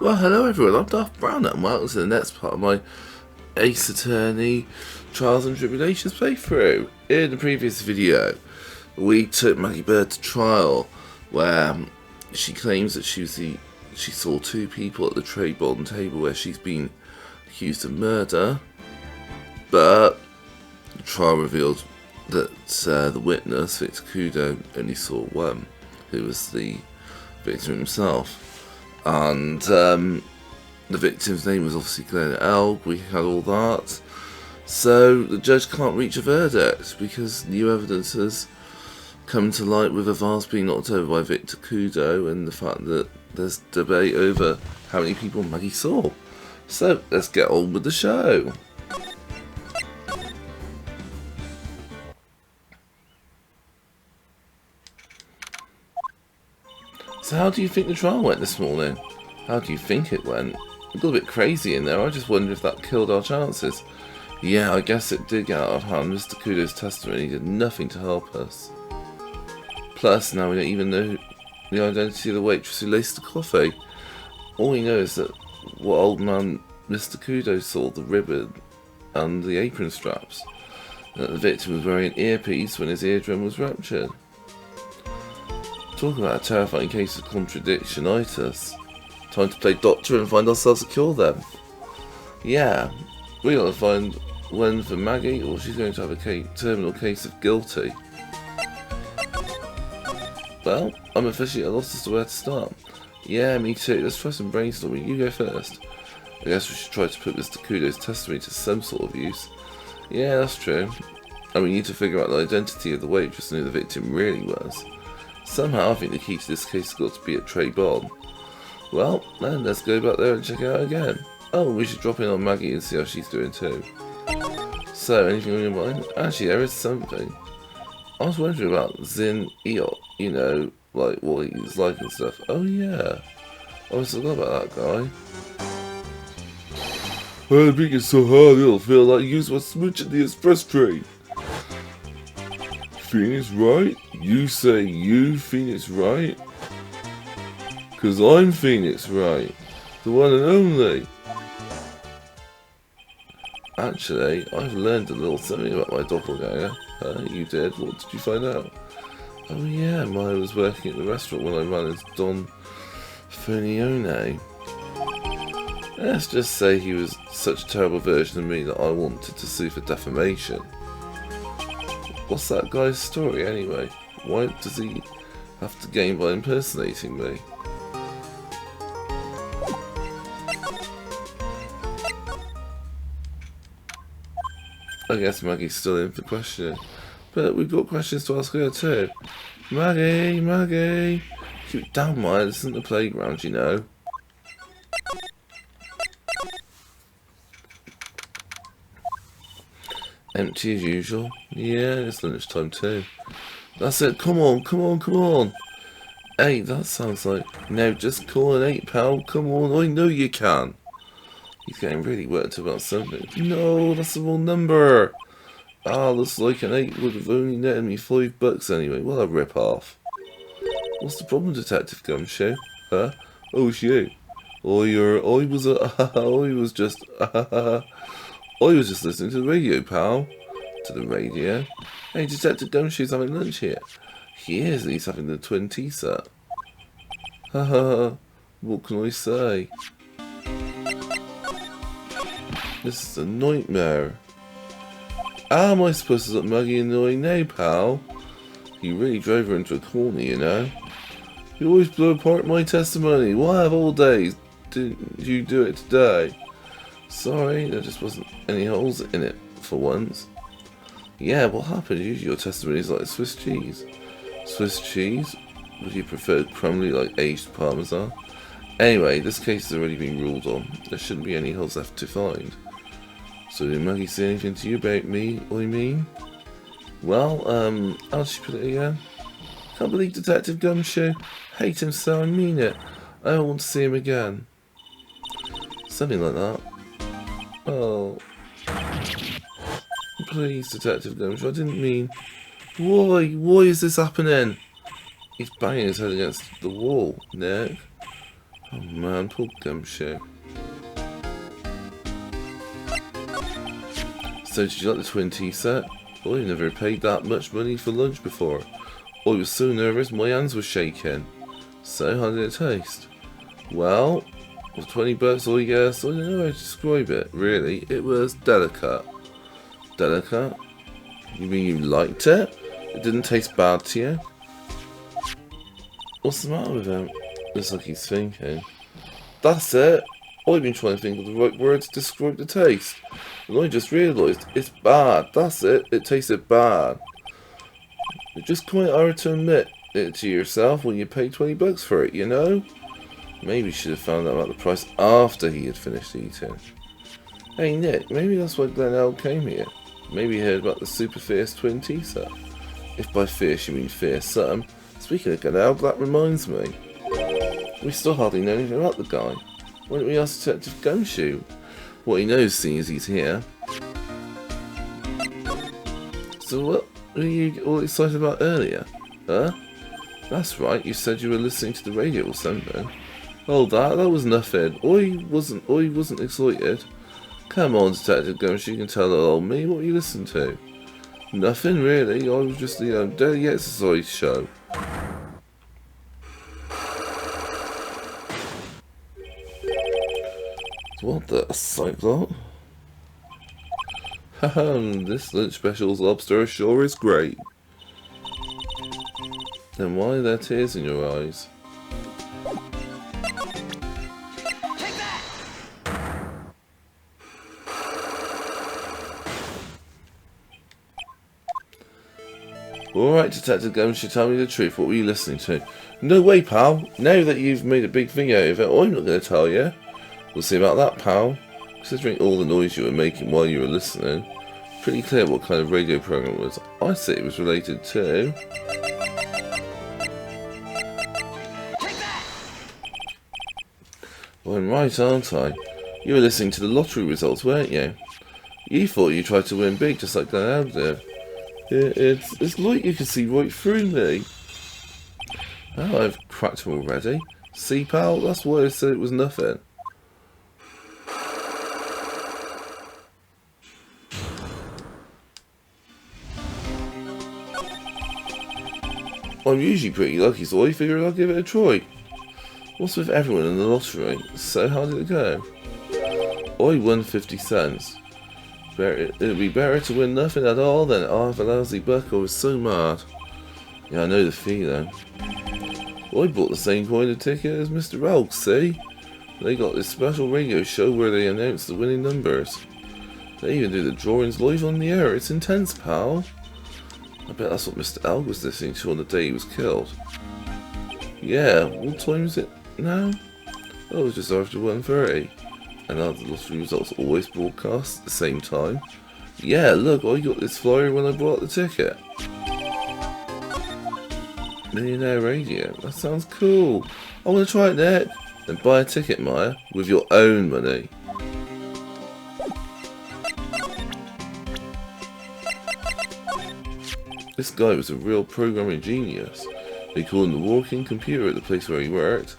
Well, hello everyone, I'm Darth Brown and welcome to the next part of my Ace Attorney Trials and Tribulations playthrough. In the previous video, we took Maggie Bird to trial, where she claims that she saw two people at the Tribulations table where she's been accused of murder, but the trial revealed that the witness, Victor Kudo, only saw one, who was the victim himself. And the victim's name was obviously Glen Elg. We had all that. So the judge can't reach a verdict because new evidence has come to light, with a vase being knocked over by Victor Kudo and the fact that there's debate over how many people Maggie saw. So let's get on with the show. So how do you think the trial went this morning? How do you think it went? It got a bit crazy in there. I just wonder if that killed our chances. Yeah, I guess it did get out of hand. Mr. Kudo's testimony did nothing to help us. Plus, now we don't even know the identity of the waitress who laced the coffee. All we know is that what old man Mr. Kudo saw, the ribbon and the apron straps. That the victim was wearing an earpiece when his eardrum was ruptured. Talk about a terrifying case of contradictionitis. Time to play doctor and find ourselves a cure then. Yeah, we gotta find one for Maggie, or she's going to have a terminal case of guilty. Well, I'm officially at a loss as to where to start. Yeah, me too. Let's try some brainstorming. You go first. I guess we should try to put Mr. Kudo's testimony to some sort of use. Yeah, that's true. And we need to figure out the identity of the waitress and who the victim really was. Somehow I think the key to this case has got to be at Tribulations. Well, then let's go back there and check it out again. Oh, we should drop in on Maggie and see how she's doing too. So, anything on your mind? Actually, there is something. I was wondering about Zin Eot, you know, like what he's like and stuff. Oh yeah, I always forgot about that guy. I think it's so hard it'll feel like you used my smooch at the express train. Phoenix Wright? You say you Phoenix Wright? Cause I'm Phoenix Wright, the one and only. Actually, I've learned a little something about my doppelganger. You did? What did you find out? Oh yeah, Maya was working at the restaurant when I ran into Don Funione. Let's just say he was such a terrible version of me that I wanted to sue for defamation. What's that guy's story anyway? Why does he have to gain by impersonating me? I guess Maggie's still in for questioning, but we've got questions to ask her too. Maggie, Maggie! Keep it down, Maya, this isn't the playground, you know. Empty as usual. Yeah, it's lunchtime too. That's it, come on, come on, come on! 8, that sounds like... No, just call an 8, pal, come on, I know you can! He's getting really worked about something. No, that's the wrong number! Ah, looks like an 8 would have only netted me $5 anyway. What a rip-off. What's the problem, Detective Gumshoe? Huh? Oh, it's you. I was just listening to the radio, pal. To the radio? Hey, Detective Gumshoe's having lunch here. He is, and he's having the twin tea set. Haha, what can I say? This is a nightmare. How am I supposed to look muggy and annoying now, pal? You really drove her into a corner, you know. You always blow apart my testimony. Why of all days didn't you do it today? Sorry, there just wasn't any holes in it for once. Yeah, what happened? Usually your testimony is like Swiss cheese. Swiss cheese? Would you prefer crumbly like aged parmesan? Anyway, this case has already been ruled on. There shouldn't be any holes left to find. So did Maggie say anything to you about me, I mean? Well, how did she put it again? Can't believe Detective Gumshoe. Hate him so, I mean it. I don't want to see him again. Something like that. Oh. Please, Detective Gumshoe, I didn't mean... Why? Why is this happening? He's banging his head against the wall, Nick. Oh man, poor Gumshoe. So did you like the twin tea set? Oh, I've never paid that much money for lunch before. I was so nervous my hands were shaking. So how did it taste? Well, for 20 bucks all you guess, I don't know how to describe it, really. It was delicate. Delicate? You mean you liked it? It didn't taste bad to you? What's the matter with him? Looks like he's thinking. That's it! I've been trying to think of the right words to describe the taste. And I just realised, it's bad. That's it. It tasted bad. It's just quite hard to admit it to yourself when you pay 20 bucks for it, you know? Maybe you should have found out about the price after he had finished eating. Hey Nick, maybe that's why Glen Elg came here. Maybe he heard about the super fierce twin tea set. If by fierce you mean fierce something. Speaking of Glen Elg, that reminds me. We still hardly know anything about the guy. Why don't we ask Detective Gumshoe what he knows, seeing as he's here? So what were you all excited about earlier? Huh? That's right, you said you were listening to the radio or something. Oh, that was nothing. I wasn't excited. Come on, Detective Gumshoe, you can tell old me what you listened to. Nothing really, I was just the daily exercise show. What the cyclone? This lunch special's lobster sure is great. Then why are there tears in your eyes? Take that! Alright, Detective Gumshoe, tell me the truth. What were you listening to? No way, pal. Now that you've made a big thing out of it, I'm not going to tell you. We'll see about that, pal. Considering all the noise you were making while you were listening, pretty clear what kind of radio program it was. I say it was related to... Take that! Well, I'm right, aren't I? You were listening to the lottery results, weren't you? You thought you tried to win big, just like Glen Elg did. It's like you can see right through me. Oh, I've cracked him already. See, pal, that's why I said it was nothing. I'm usually pretty lucky, so I figured I'll give it a try. What's with everyone in the lottery? So how did it go? I won 50 cents. It'd be better to win nothing at all than half a lousy buck. I was so mad. Yeah, I know the feeling. I bought the same kind of ticket as Mr. Elg, see? They got this special radio show where they announce the winning numbers. They even do the drawings live on the air. It's intense, pal. I bet that's what Mr. Elg was listening to on the day he was killed. Yeah, what time is it now? Oh, it was just after 1:30. And are the lottery results always broadcast at the same time? Yeah, look, I got this flyer when I bought the ticket. Millionaire Radio, that sounds cool. I want to try it, Nick. Then buy a ticket, Maya, with your own money. This guy was a real programming genius. They called him the walking computer at the place where he worked.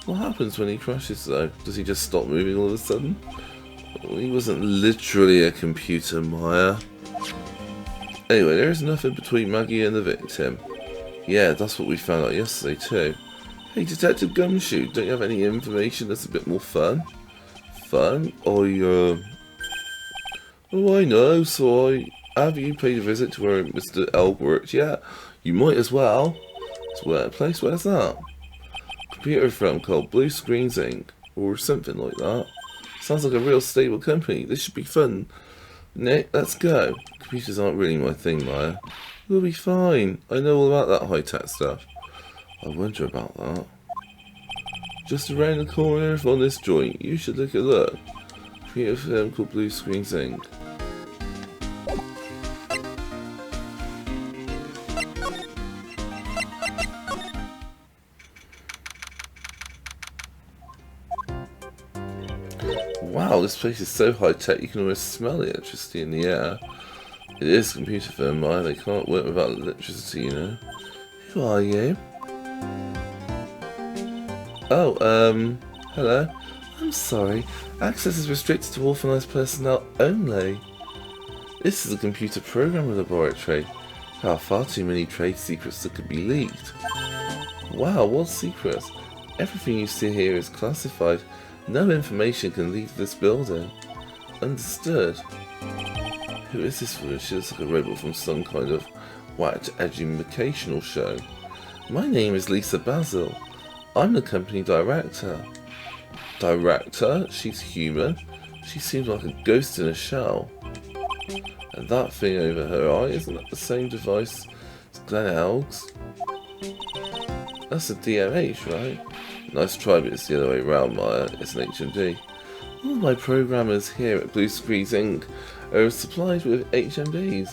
What happens when he crashes though? Does he just stop moving all of a sudden? Well, he wasn't literally a computer, Maya. Anyway, there is nothing between Maggie and the victim. Yeah, that's what we found out yesterday too. Hey, Detective Gumshoe, don't you have any information that's a bit more fun? Fun? Oh, I know, so have you paid a visit to where Mr. Elg worked yet? You might as well. It's a place, where's that? Computer firm called Blue Screens Inc. or something like that. Sounds like a real stable company. This should be fun. Nick, let's go. Computers aren't really my thing, Maya. We'll be fine. I know all about that high-tech stuff. I wonder about that. Just around the corner from this joint. You should look at that. Computer firm called Blue Screens Inc. Wow, this place is so high-tech you can almost smell the electricity in the air. It is a computer firm, Maya. They can't work without electricity, you know. Who are you? Oh, hello? I'm sorry. Access is restricted to authorized personnel only. This is a computer programming laboratory. There are far too many trade secrets that could be leaked. Wow, what secrets? Everything you see here is classified. No information can leave this building. Understood. Who is this woman? She looks like a robot from some kind of whacked educational show. My name is Lisa Basil. I'm the company director. Director? She's human. She seems like a ghost in a shell. And that thing over her eye, isn't that the same device as Glen Elg's? That's a DMH, right? Nice try, but it's the other way around, Maya. It's an HMD. All my programmers here at Blue Screens Inc. are supplied with HMDs.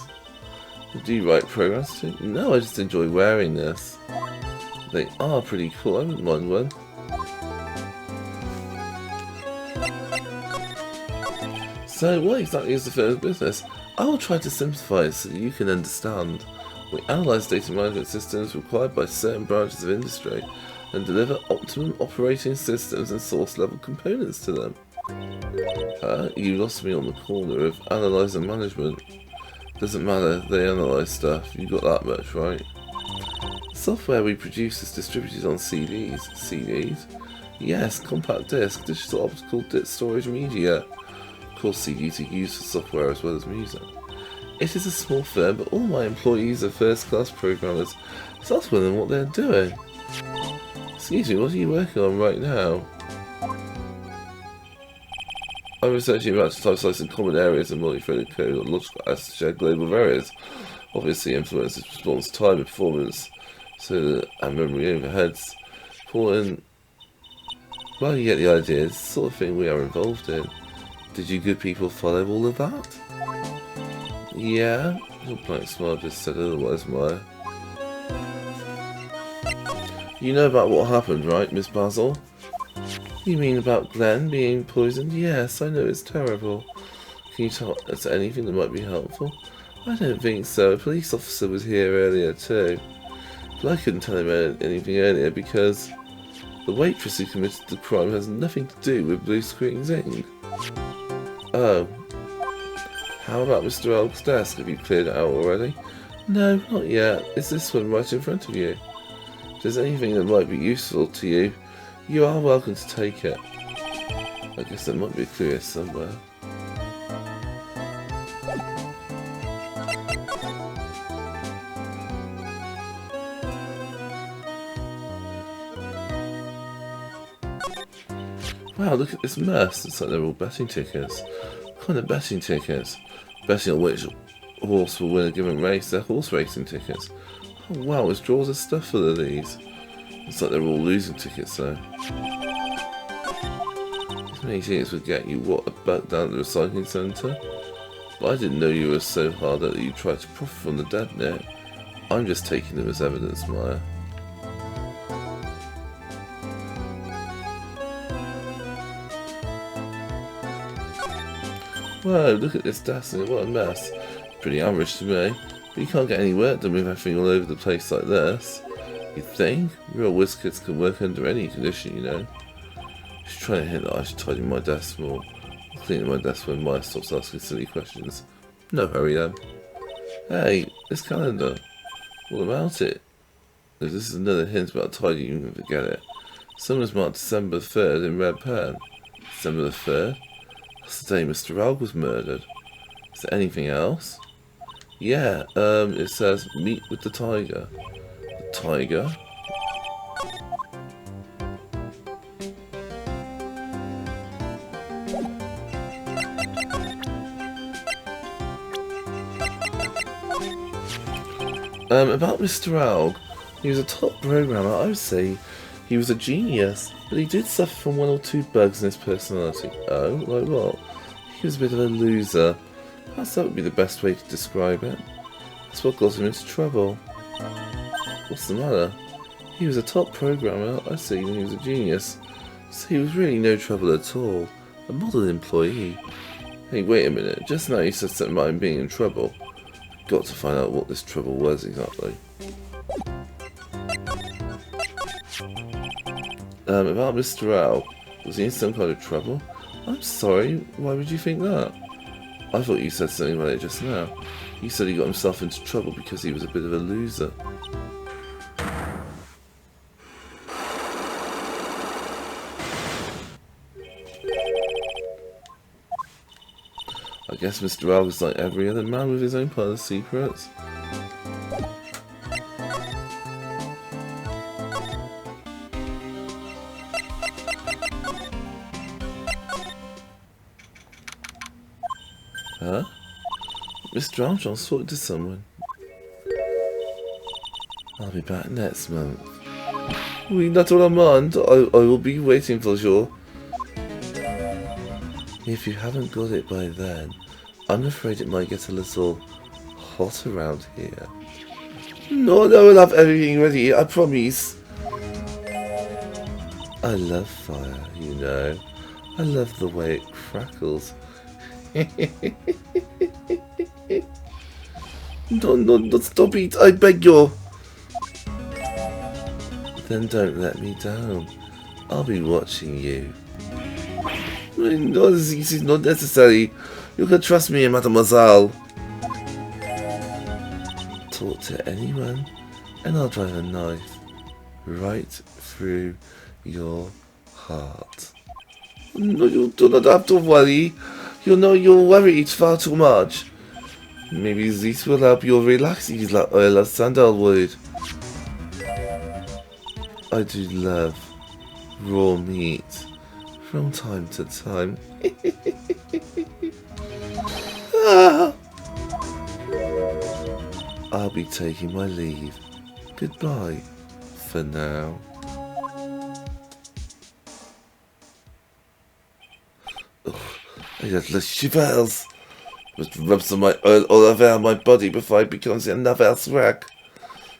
Do you write programs too? No, I just enjoy wearing this. They are pretty cool, I wouldn't mind one. So what exactly is the firm's business? I will try to simplify it so that you can understand. We analyse data management systems required by certain branches of industry and deliver optimum operating systems and source level components to them. You lost me on the corner of analyse and management. Doesn't matter, they analyse stuff, you got that much, right? Software we produce is distributed on CDs. CDs? Yes, compact disc, digital optical disc storage media. Of course, CDs are used for software as well as music. It is a small firm, but all my employees are first-class programmers, so that's wondering what they're doing. Excuse me, what are you working on right now? I'm researching about to type slicing common areas and multi-threaded code on logical as to share global variables. Obviously influences response time and performance, so that our memory overheads. Important. Well, you get the idea, it's the sort of thing we are involved in. Did you good people follow all of that? Yeah? Your blank smile just said otherwise, Maya. You know about what happened, right, Miss Basil? You mean about Glenn being poisoned? Yes, I know it's terrible. Can you tell us anything that might be helpful? I don't think so. A police officer was here earlier too. But I couldn't tell him anything earlier because the waitress who committed the crime has nothing to do with Blue Screens Inc. Oh. How about Mr. Elg's desk? Have you cleared it out already? No, not yet. It's this one right in front of you. If there's anything that might be useful to you, you are welcome to take it. I guess there might be a clue here somewhere. Wow, look at this mess. It's like they're all betting tickets. What kind of betting tickets? Betting on which horse will win a given race. They're horse racing tickets. Oh wow, there's drawers of stuff full of these. It's like they're all losing tickets though. These many tickets would get you, what, a buck down at the recycling centre? But I didn't know you were so hard that you tried to profit from the dead net. I'm just taking them as evidence, Maya. Whoa, look at this desk, what a mess. Pretty average to me, but you can't get any work done with everything all over the place like this. You'd think? Real whiskers can work under any condition, you know. She's trying to hint that I should tidy my desk more. I'll clean my desk when Maya stops asking silly questions. No hurry then. Hey, this calendar. What about it? If this is another hint about tidying, you can forget it. Someone's marked December 3rd in red pen. December the 3rd? That's the day Mr. Elg was murdered. Is there anything else? Yeah, it says meet with the tiger. The tiger? About Mr. Elg, he was a top programmer. I would say he was a genius, but he did suffer from one or two bugs in his personality. Oh, like what? He was a bit of a loser. Perhaps that would be the best way to describe it. That's what got him into trouble. What's the matter? He was a top programmer, I see, and he was a genius. So he was really no trouble at all. A model employee. Hey, wait a minute. Just now you said something about him being in trouble. Got to find out what this trouble was exactly. About Mr. L. Was he in some kind of trouble? I'm sorry, why would you think that? I thought you said something about it just now. You said he got himself into trouble because he was a bit of a loser. I guess Mr. L was like every other man with his own pile of secrets. Huh? Mr. Armstrong's talking to someone. I'll be back next month. Oui, not all a month. I will be waiting for you. If you haven't got it by then, I'm afraid it might get a little hot around here. No, we'll have everything ready, I promise. I love fire, you know. I love the way it crackles. No, stop it, I beg you. Then don't let me down. I'll be watching you. No, this is not necessary. You can trust me, mademoiselle. Talk to anyone, and I'll drive a knife right through your heart. No, you do not have to worry. You know you worry it far too much. Maybe this will help you relax like oil of sandalwood. I do love raw meat from time to time. I'll be taking my leave. Goodbye for now. I got the shivers. Must rub some of my oil all over my body before it becomes another wreck.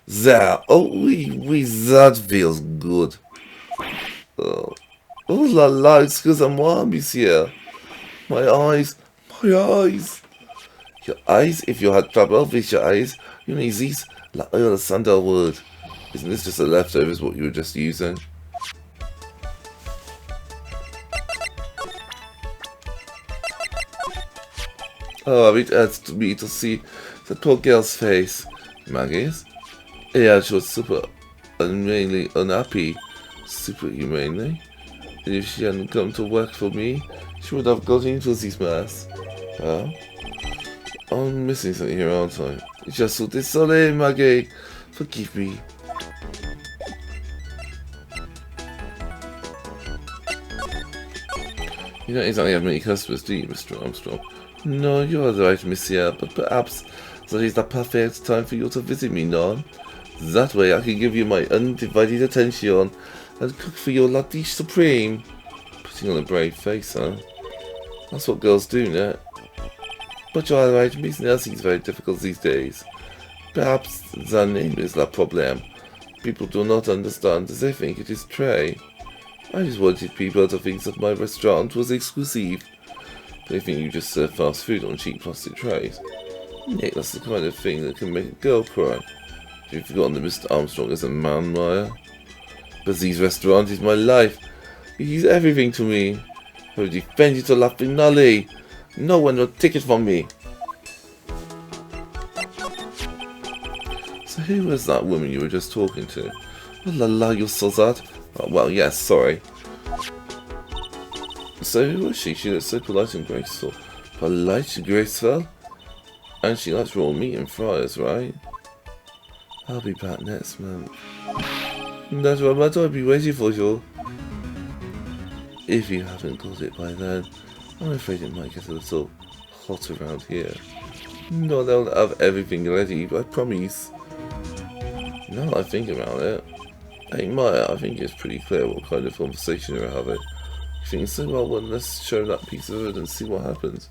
There. Oh, oui, that feels good. Oh la la, excusez-moi, monsieur. My eyes. Your eyes? If you had trouble with your eyes, you need these, like oil of sandalwood. Isn't this just the leftovers, what you were just using? Oh, it adds to me to see the poor girl's face. Maggie's? Yeah, she was super mainly unhappy. Super humanely. And if she hadn't come to work for me, she would have got into this mess. Huh? I'm missing something here, aren't I? It's just so désolé, Maggie. Forgive me. You don't exactly have many customers, do you, Mr. Armstrong? No, you are right, monsieur, but perhaps that is the perfect time for you to visit me, no? That way I can give you my undivided attention and cook for your la dish supreme. Putting on a brave face, huh? That's what girls do, no? But you're right, Miss Nursing is very difficult these days. Perhaps the name is the problem. People do not understand as they think it is tray. I just wanted people to think that my restaurant was exclusive. They think you just serve fast food on cheap plastic trays. Nick, that's the kind of thing that can make a girl cry. Have you forgotten that Mr. Armstrong is a man, Maya? But this restaurant is my life. It is everything to me. I will defend you to la finale. No one will take it from me. So who was that woman you were just talking to? Oh la la, you saw that? Oh, well, yes, sorry. So who was she? She looks so polite and graceful. Polite and graceful? And she likes raw meat and fries, right? I'll be back next month. That's right, but I'll be waiting for you. If you haven't got it by then, I'm afraid it might get a little hot around here. No, they'll have everything ready, I promise. Now that I think about it, hey Maya, I think it's pretty clear what kind of conversation you're having. You think so? Well, let's show that piece of evidence and see what happens.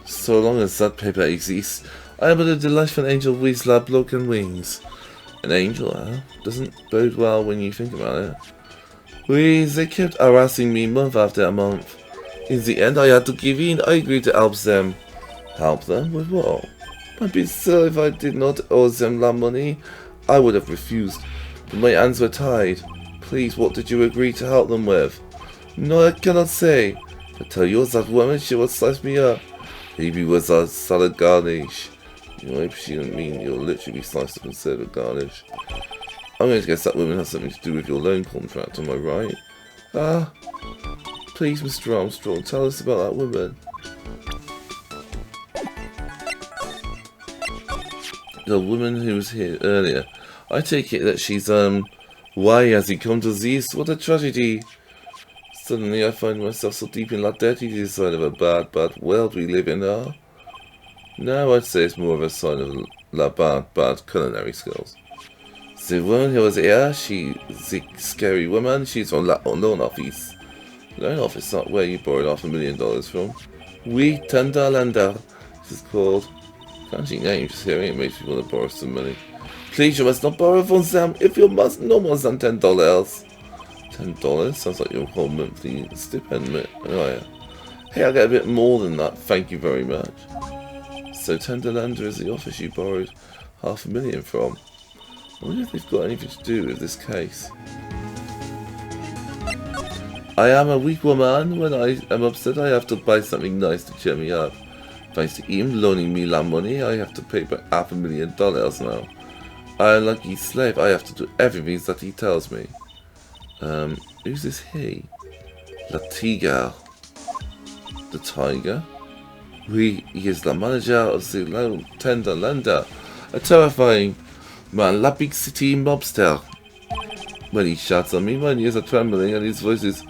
So long as that paper exists, I am but a delightful angel with la broken wings. An angel, huh? Doesn't bode well when you think about it. They kept harassing me month after month. In the end, I had to give in. I agreed to help them. Help them? With what? I'd be silly if I did not owe them that money. I would have refused, but my hands were tied. Please, what did you agree to help them with? No, I cannot say. I tell you, that woman, she would slice me up. Maybe it was a salad garnish. You know, she didn't mean you'll literally be sliced up instead of garnish. I'm going to guess that woman has something to do with your loan contract, am I right? Ah, please, Mr. Armstrong, tell us about that woman. The woman who was here earlier. I take it that she's, why has he come to this? What a tragedy. Suddenly I find myself so deep in that dirty side of a bad, bad world we live in now. Now I'd say it's more of a sign of la bad culinary skills. The woman who was here, she's the scary woman, she's from loan office. Loan office, not where you borrowed $500,000 from. We tender lender, this is called. Fancy name, just hearing it makes me want to borrow some money. Please, you must not borrow from them if you must no more than $10. $10? Sounds like your whole monthly stipend. Oh yeah. Hey, I'll get a bit more than that, thank you very much. So Tenderlander is the office you borrowed $500,000 from. I wonder if they've got anything to do with this case. I am a weak woman. When I am upset, I have to buy something nice to cheer me up. Thanks to him loaning me that money, I have to pay back $500,000 now. I am like his slave. I have to do everything that he tells me. Who's this he? La Tiger. The tiger? He is the manager of the loan tender lender. A terrifying man, la big city mobster. When he shouts at me, my ears are trembling and his voice is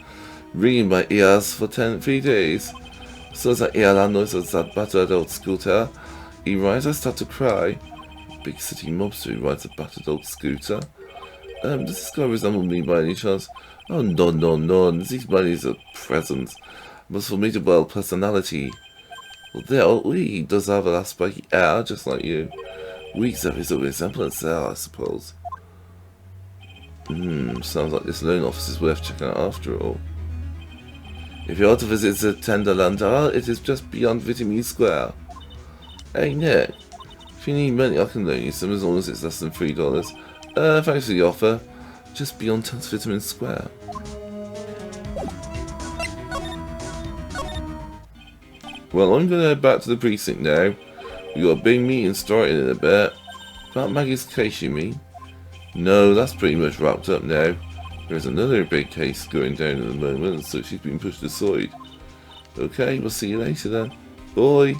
ringing my ears for 3 days. So as I hear that noise of that battered old scooter, he rides, I start to cry. Big city mobster who rides a battered old scooter. Does this guy resemble me by any chance? Oh no, this man is a presence. Most formidable personality. Well, he does have an aspect, yeah, just like you. There is a resemblance there, I suppose. Sounds like this loan office is worth checking out after all. If you are to visit the Tenderlander, it is just beyond Vitamin Square. Hey Nick, if you need money I can loan you some as long as it's less than $3. Thanks for the offer. Just beyond Vitamin Square. Well, I'm gonna head back to the precinct now. We got a big meeting starting in a bit. About Maggie's case, you mean? No, that's pretty much wrapped up now. There's another big case going down at the moment, so she's been pushed aside. Okay, we'll see you later then. Bye!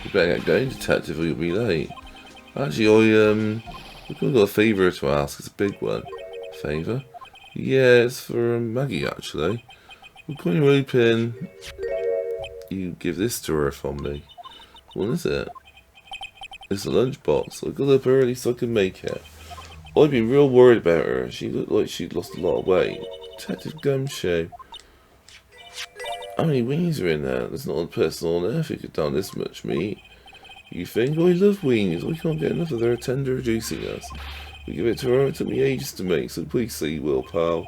You better get going, detective, or you'll be late. Actually, we've got a favour to ask. It's a big one. Favour? Yeah, it's for Maggie, actually. We're going to open. You give this to her from me. What is it? It's a lunchbox. I got up early so I could make it. I've been real worried about her. She looked like she'd lost a lot of weight. Detective Gumshoe. How many wings are in there? There's not a person on earth who could down this much meat. You think? Oh, I love wings. We can't get enough of their tender juiciness. We give it to her. It took me ages to make, so please say you will, pal.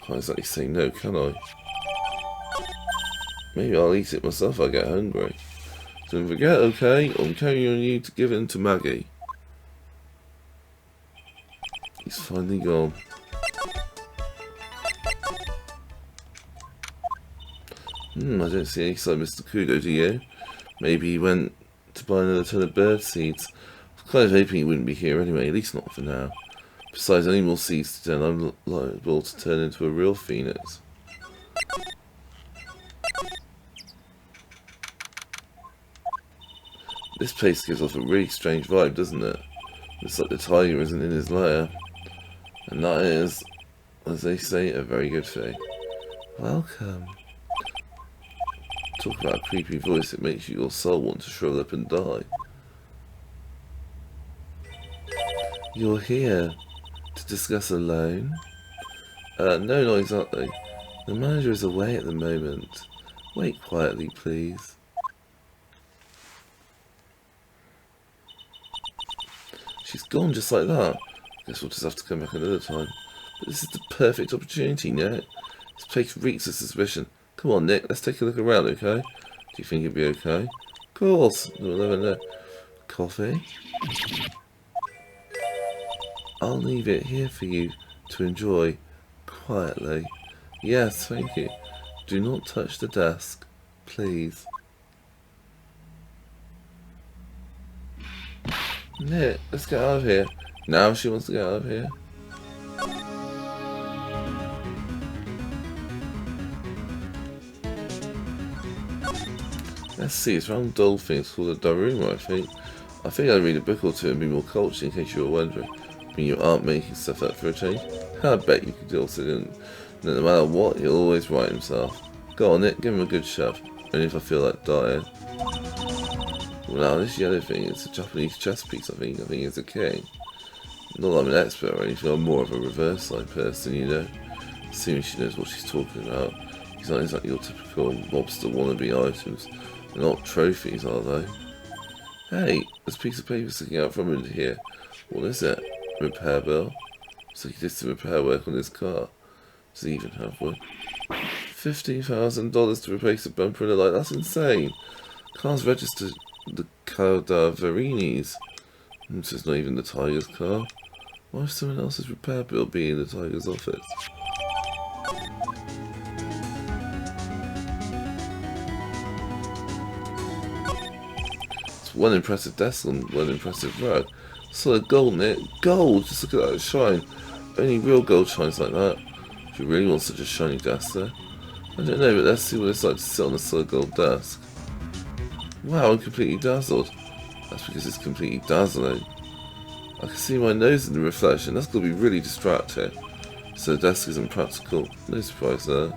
Can't exactly say no, can I? Maybe I'll eat it myself if I get hungry. Don't forget, okay? I'm counting on you to give in to Maggie. He's finally gone. I don't see any sign of Mr. Kudo, do you? Maybe he went to buy another ton of bird seeds. I was kind of hoping he wouldn't be here anyway, at least not for now. Besides, any more seeds to turn, I'm liable to turn into a real phoenix. This place gives off a really strange vibe, doesn't it? Looks like the tiger isn't in his lair. And that is, as they say, a very good thing. Welcome. Talk about a creepy voice that makes your soul want to shrivel up and die. You're here to discuss a loan? No, not exactly. The manager is away at the moment. Wait quietly, please. She's gone just like that. Guess we'll just have to come back another time. But this is the perfect opportunity, Nick. This place reeks of suspicion. Come on, Nick, let's take a look around, okay? Do you think it'd be okay? Of course. We'll never know. Coffee? I'll leave it here for you to enjoy quietly. Yes, thank you. Do not touch the desk, please. Nick, let's get out of here. Now she wants to get out of here. Let's see, it's around Dolphin. It's called a Daruma, I think. I think I'd read a book or two and be more cultured in case you were wondering. I mean, you aren't making stuff up for a change. I bet you could also do. No matter what, he'll always write himself. Go on, Nick, give him a good shove. Only if I feel like dying. Well, now this yellow thing, it's a Japanese chess piece, I think. I think it's a king. Not that I'm an expert or anything, I'm more of a reverse side person, you know. Assuming she knows what she's talking about. These aren't exactly your typical mobster wannabe items. They're not trophies, are they? Hey, there's a piece of paper sticking out from under here. What is it? Repair bill? Looks like he did some repair work on his car. Does he even have one? $15,000 to replace a bumper and a light. That's insane. Car's registered the Cadaverini's. This is not even the Tiger's car. Why would someone else's repair bill be in the Tiger's office? It's one impressive desk and one impressive rug. Solid gold, Nick. Gold! Just look at that shine. Only real gold shines like that. If you really want such a shiny desk there. I don't know, but let's see what it's like to sit on a solid gold desk. Wow, I'm completely dazzled. That's because it's completely dazzling. I can see my nose in the reflection. That's going to be really distracting. So the desk isn't practical. No surprise there.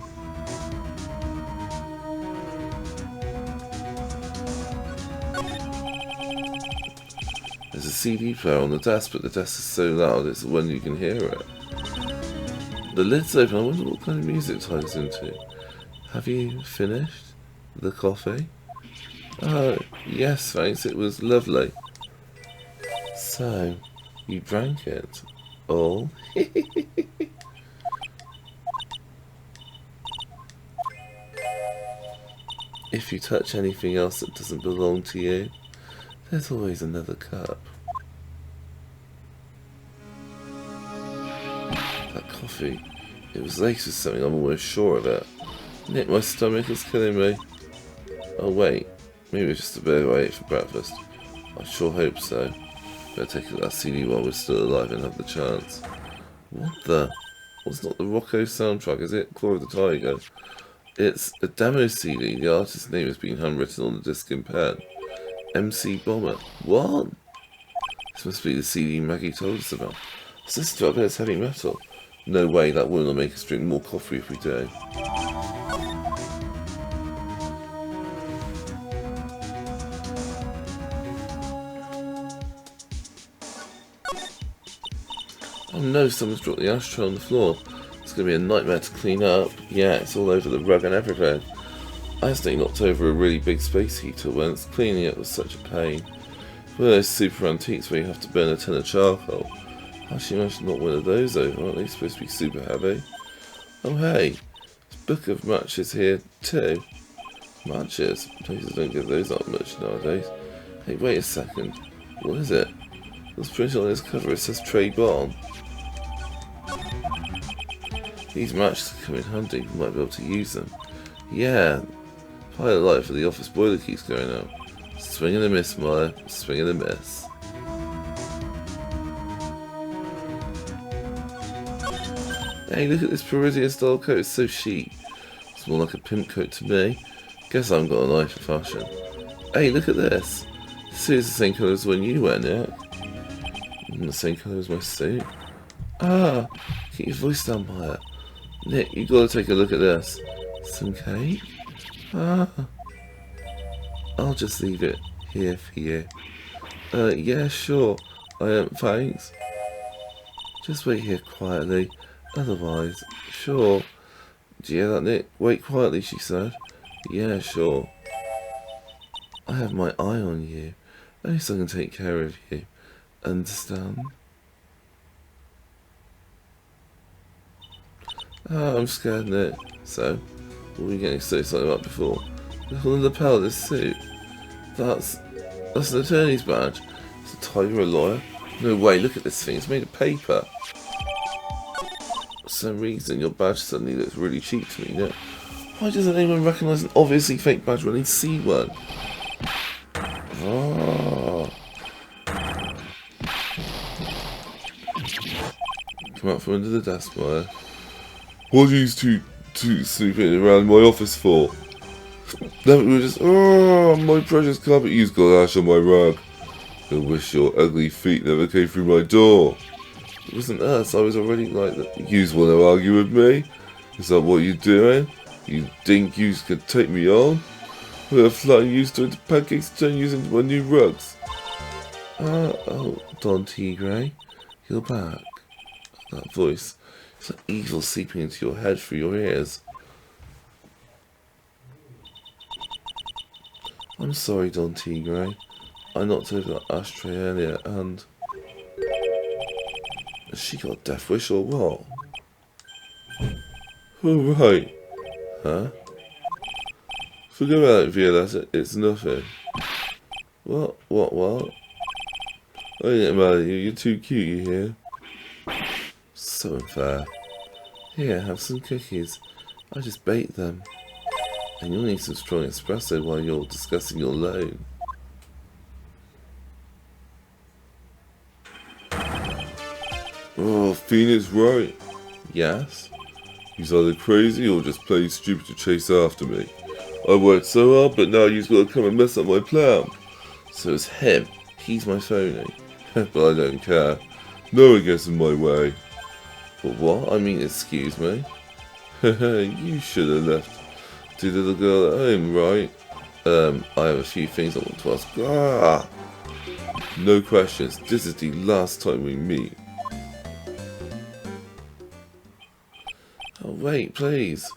There's a CD player on the desk, but the desk is so loud it's when you can hear it. The lid's open. I wonder what kind of music Tiger's into. Have you finished the coffee? Oh, yes, thanks. It was lovely. So, you drank it all? If you touch anything else that doesn't belong to you, there's always another cup. That coffee, it was laced with something, I'm almost sure of it. Nick, my stomach is killing me. Oh wait, maybe it's just a burger I ate for breakfast. I sure hope so. Better take that CD while we're still alive and have the chance. What the? Well, it's not the Rocco soundtrack, is it? Claw of the Tiger. It's a demo CD. The artist's name has been handwritten on the disc in pen. MC Bomber. What? This must be the CD Maggie told us about. Is this to it's heavy metal? No way, that will make us drink more coffee if we do. Oh no, someone's dropped the ashtray on the floor. It's going to be a nightmare to clean up. Yeah, it's all over the rug and everything. I accidentally knocked over a really big space heater once. Cleaning it was such a pain. One of those super antiques where you have to burn a tin of charcoal. How she managed to knock one of those over? Aren't they supposed to be super heavy? Oh hey, there's a book of matches here too. Matches? Places don't give those out much nowadays. Hey, wait a second. What is it? What's printed on this cover? It says Trey Barn. These matches come in handy. We might be able to use them. Yeah. Pilot light for the office boiler keeps going out. Swing and a miss, Maya. Swing and a miss. Hey, look at this Parisian style coat. It's so chic. It's more like a pimp coat to me. Guess I haven't got an eye for fashion. Hey, look at this. This suit is the same colour as when you went, yeah? The same colour as my suit. Ah, keep your voice down, Maya. Nick, you gotta take a look at this. Some cake? Ah. I'll just leave it here for you. Yeah, sure. Thanks. Just wait here quietly. Otherwise, sure. Do you hear that, Nick? Wait quietly, she said. Yeah, sure. I have my eye on you. At least I can take care of you. Understand? Ah, I'm scared, Nick. So, what were you getting so excited about before? Look on the lapel of this suit. That's an attorney's badge. It's a tiger, a lawyer. No way, look at this thing. It's made of paper. For some reason, your badge suddenly looks really cheap to me, Nick. Why doesn't anyone recognise an obviously fake badge when they see one? Oh. Come out from under the desk, Maya. What are you two snooping around my office for? Then we were just, oh, my precious carpet use got ash on my rug. I wish your ugly feet never came through my door. It wasn't us, I was already like that. You want to argue with me? Is that what you're doing? You think you could take me on? We're flying used to into pancakes and turn you into my new rugs. Oh, Don Tigre, you're back. That voice, it's like evil seeping into your head through your ears. I'm sorry, Don Tigre. I knocked over that ashtray earlier and... Has she got a death wish or what? Oh, right. Huh? Forget about it, Violetta. It's nothing. What? I ain't getting mad at you. You're too cute, you hear? So unfair. Here, have some cookies. I just baked them. And you'll need some strong espresso while you're discussing your loan. Oh, Phoenix right. Yes? He's either crazy or just plain stupid to chase after me. I worked so hard, but now you've got to come and mess up my plan. So it's him. He's my phony. But I don't care. No one gets in my way. But what? I mean, excuse me? You should have left the little girl at home, right? I have a few things I want to ask. Ah! No questions. This is the last time we meet. Oh, wait, please.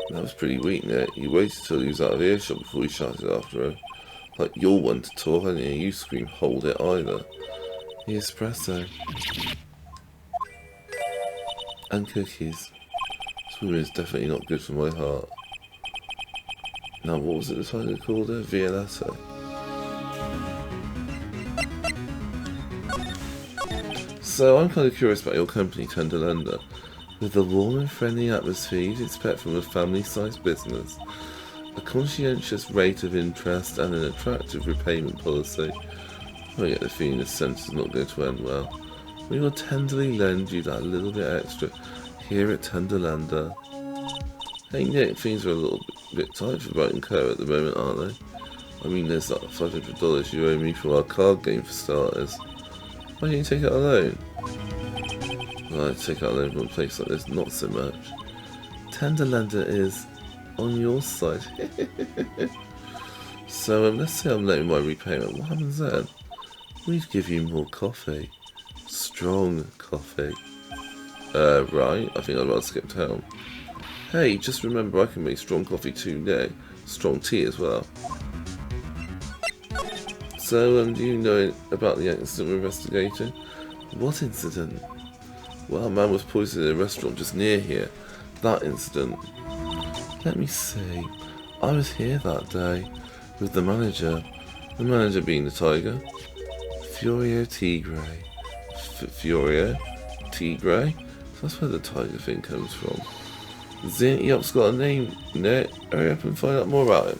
That was pretty weak, Nick. You waited till he was out of earshot before you shouted after her. Like you're one to talk, and you scream, hold it either. The espresso. And cookies. Swimming is definitely not good for my heart. Now, what was it the title called her? Violetta. So, I'm kind of curious about your company, Tenderlander. With the warm and friendly atmosphere you'd expect from a family-sized business, a conscientious rate of interest and an attractive repayment policy, I get the feeling this sentence is not going to end well. We will tenderly lend you that little bit extra here at Tenderlander. Hey Nick, things are a little bit tight for Brighton Co at the moment, aren't they? I mean, there's that $500 you owe me for our card game for starters. Why don't you take out a loan? Well, I'd take out a loan from a place like this, not so much. Tenderlander is on your side. So let's say I'm late with my repayment. What happens then? We'd give you more coffee. Strong coffee. Right, I think I'd rather skip town. Hey, just remember I can make strong coffee too, Nick. Strong tea as well. So, do you know about the incident we're investigating? What incident? Well, a man was poisoned in a restaurant just near here. That incident. Let me see. I was here that day with the manager. The manager being the tiger. Furio Tigre. Furio Tigre? That's where the tiger thing comes from. Zin, yup's got a name, Nick. Hurry up and find out more about him.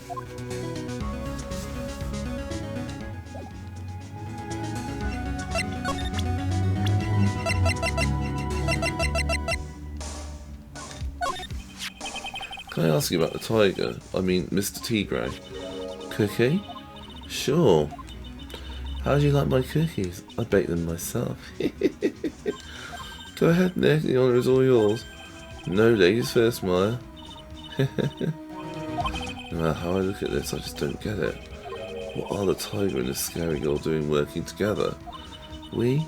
Can I ask you about the tiger? I mean, Mr. Tigre. Cookie? Sure. How do you like my cookies? I bake them myself. Go ahead, Nick. The honour is all yours. No, ladies first, Maya. No matter how I look at this, I just don't get it. What are the tiger and the scary girl doing working together? We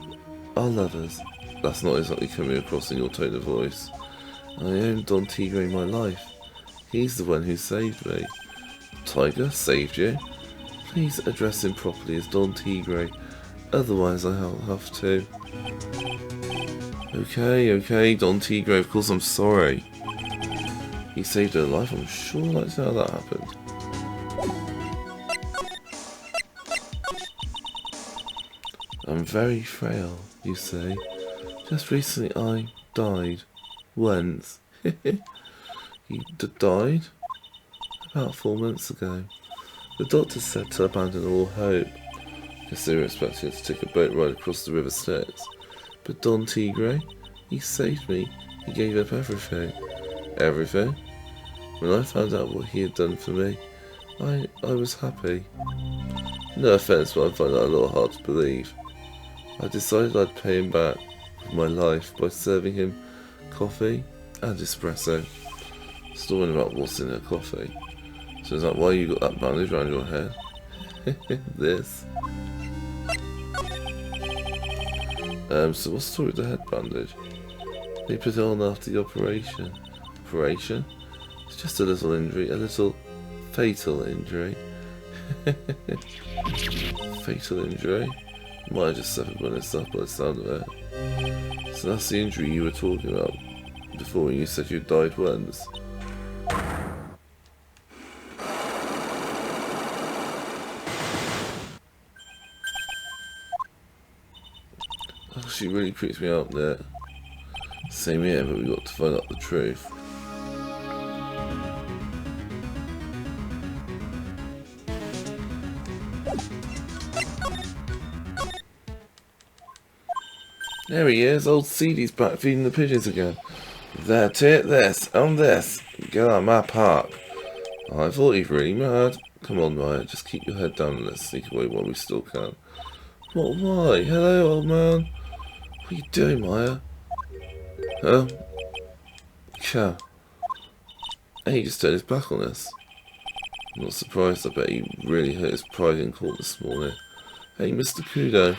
are lovers. That's not exactly coming across in your tone of voice. I owe Don Tigre my life. He's the one who saved me. Tiger saved you? Please address him properly as Don Tigre. Otherwise I'll have to. Okay, Don Tigre, of course I'm sorry. He saved her life, I'm sure that's how that happened. I'm very frail, you say. Just recently I died. Once. You died? About 4 months ago. The doctor said to abandon all hope, because they were expecting to take a boat ride across the River Styx. But Don Tigre, he saved me. He gave up everything. Everything? When I found out what he had done for me, I was happy. No offense, but I find that a little hard to believe. I decided I'd pay him back with my life by serving him coffee and espresso. Still wondering about what's in her coffee. So is that why you got that bandage around your head? This. So what's the story with the head bandage? They put it on after the operation. Operation? It's just a little injury, a little fatal injury. Fatal injury? Might have just suffered when it's up by the sound of it. So that's the injury you were talking about before when you said you died once. Oh, she really creeps me out there. Same here, but we got to find out the truth. There he is, old Seedy's back feeding the pigeons again. There, take this, and this. Get out of my park. Oh, I thought you'd really mad. Come on, Maya, just keep your head down and let's sneak away while we still can. What, why? Hello, old man. What are you doing, Maya? Huh? Cha. Hey, he just turned his back on us. I'm not surprised, I bet he really hurt his pride in court this morning. Hey, Mr. Kudo.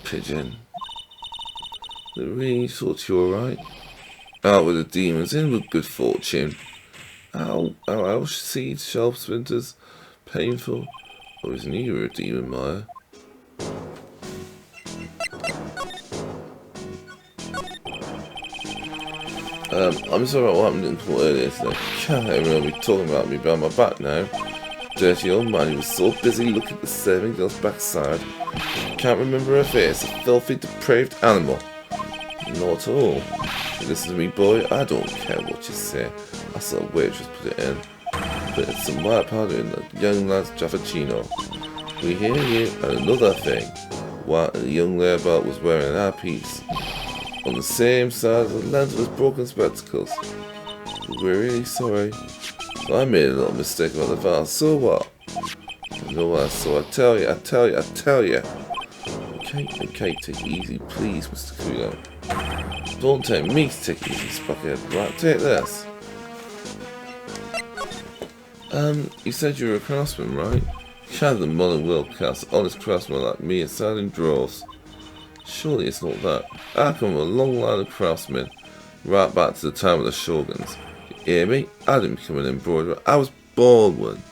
Pigeon. They really thought you were alright. Out with the demons, in with good fortune. Ow, seed, sharp splinters, painful. Always knew you were a demon, Maya. I'm sorry about what happened in court earlier today. Can't everyone be talking about me behind my back now. Dirty old man, he was so busy looking at the serving girl's backside. Can't remember her face, a filthy, depraved animal. Not at all. Listen to me, boy, I don't care what you say. I saw a waitress put it in. Put some white powder in the young lad's Jaffaccino. We hear you, and another thing. What the young labour was wearing an eyepiece. On the same side of the lens of his broken spectacles. We're really sorry. I made a little mistake about the vase, so what? You know what, so I tell you. Okay, take it easy, please, Mr. Kudo. Don't take me to take it easy, Spuckhead. Right, take this. You said you were a craftsman, right? Kind of the modern world cast, honest craftsman like me are selling drawers. Surely it's not that. I come from a long line of craftsmen, right back to the time of the Shoguns. You hear me? I didn't become an embroiderer, I was born one.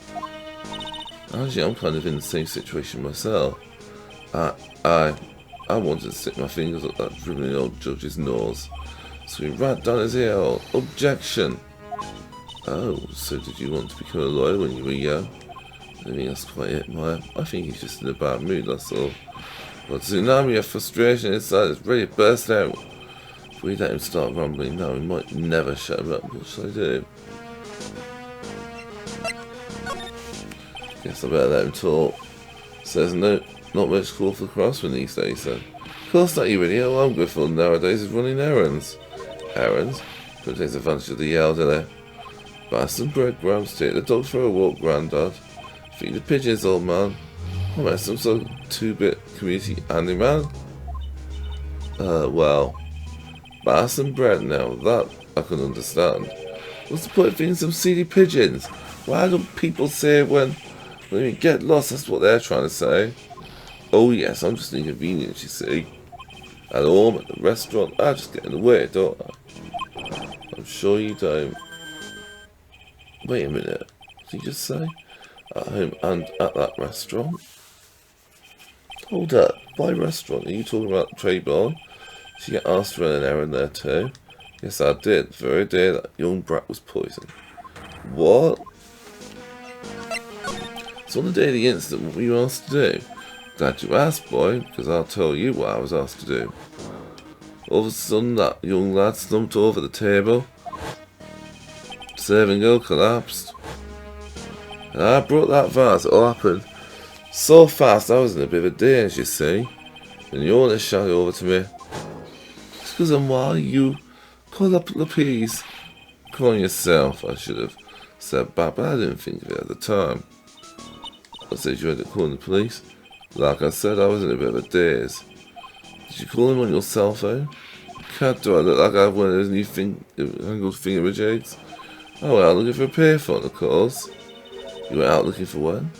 Actually, I'm kind of in the same situation myself. I wanted to stick my fingers up that dribbling old judge's nose. So he right down his ear. Objection! Oh, so did you want to become a lawyer when you were young? I think that's quite it, Maya. I think he's just in a bad mood, that's all. But the tsunami of frustration inside is ready to burst out. If we let him start rumbling now, we might never shut him up. What should I do? Guess I better let him talk. Says not much call for craftsmen these days, then. Of course not, you idiot. All I'm good for nowadays is running errands. Errands? Don't take advantage of the yell, do they? Buy some bread, Grams. Take the dog for a walk, Grandad. Feed the pigeons, old man. Am I some sort of 2-bit community handyman? Well. Buy some bread now. That I can understand. What's the point of feeding some seedy pigeons? Why don't people say when you get lost? That's what they're trying to say. Oh yes, I'm just inconvenient, you see. At home, at the restaurant, I just get in the way, don't I? I'm sure you don't. Wait a minute, what did you just say? At home and at that restaurant? Hold up, by restaurant, are you talking about the tray bar? Did you get asked to run an errand there too? Yes, I did. The very day that young brat was poisoned. What? So on the day of the incident, what were you asked to do? Glad you asked, boy, because I'll tell you what I was asked to do. All of a sudden, that young lad slumped over the table. Serving girl collapsed. And I brought that vase. It all happened so fast I was in a bit of a daze, you see. And you almost shot it over to me. Excuse me, why you call up the police? Call on yourself, I should have said back, but I didn't think of it at the time. I said you had to call the police. Like I said, I was in a bit of a daze. Did you call him on your cell phone? God, do I look like I have one of those new angled thingamajigs? Oh well, looking for a payphone, of course. You went out looking for one?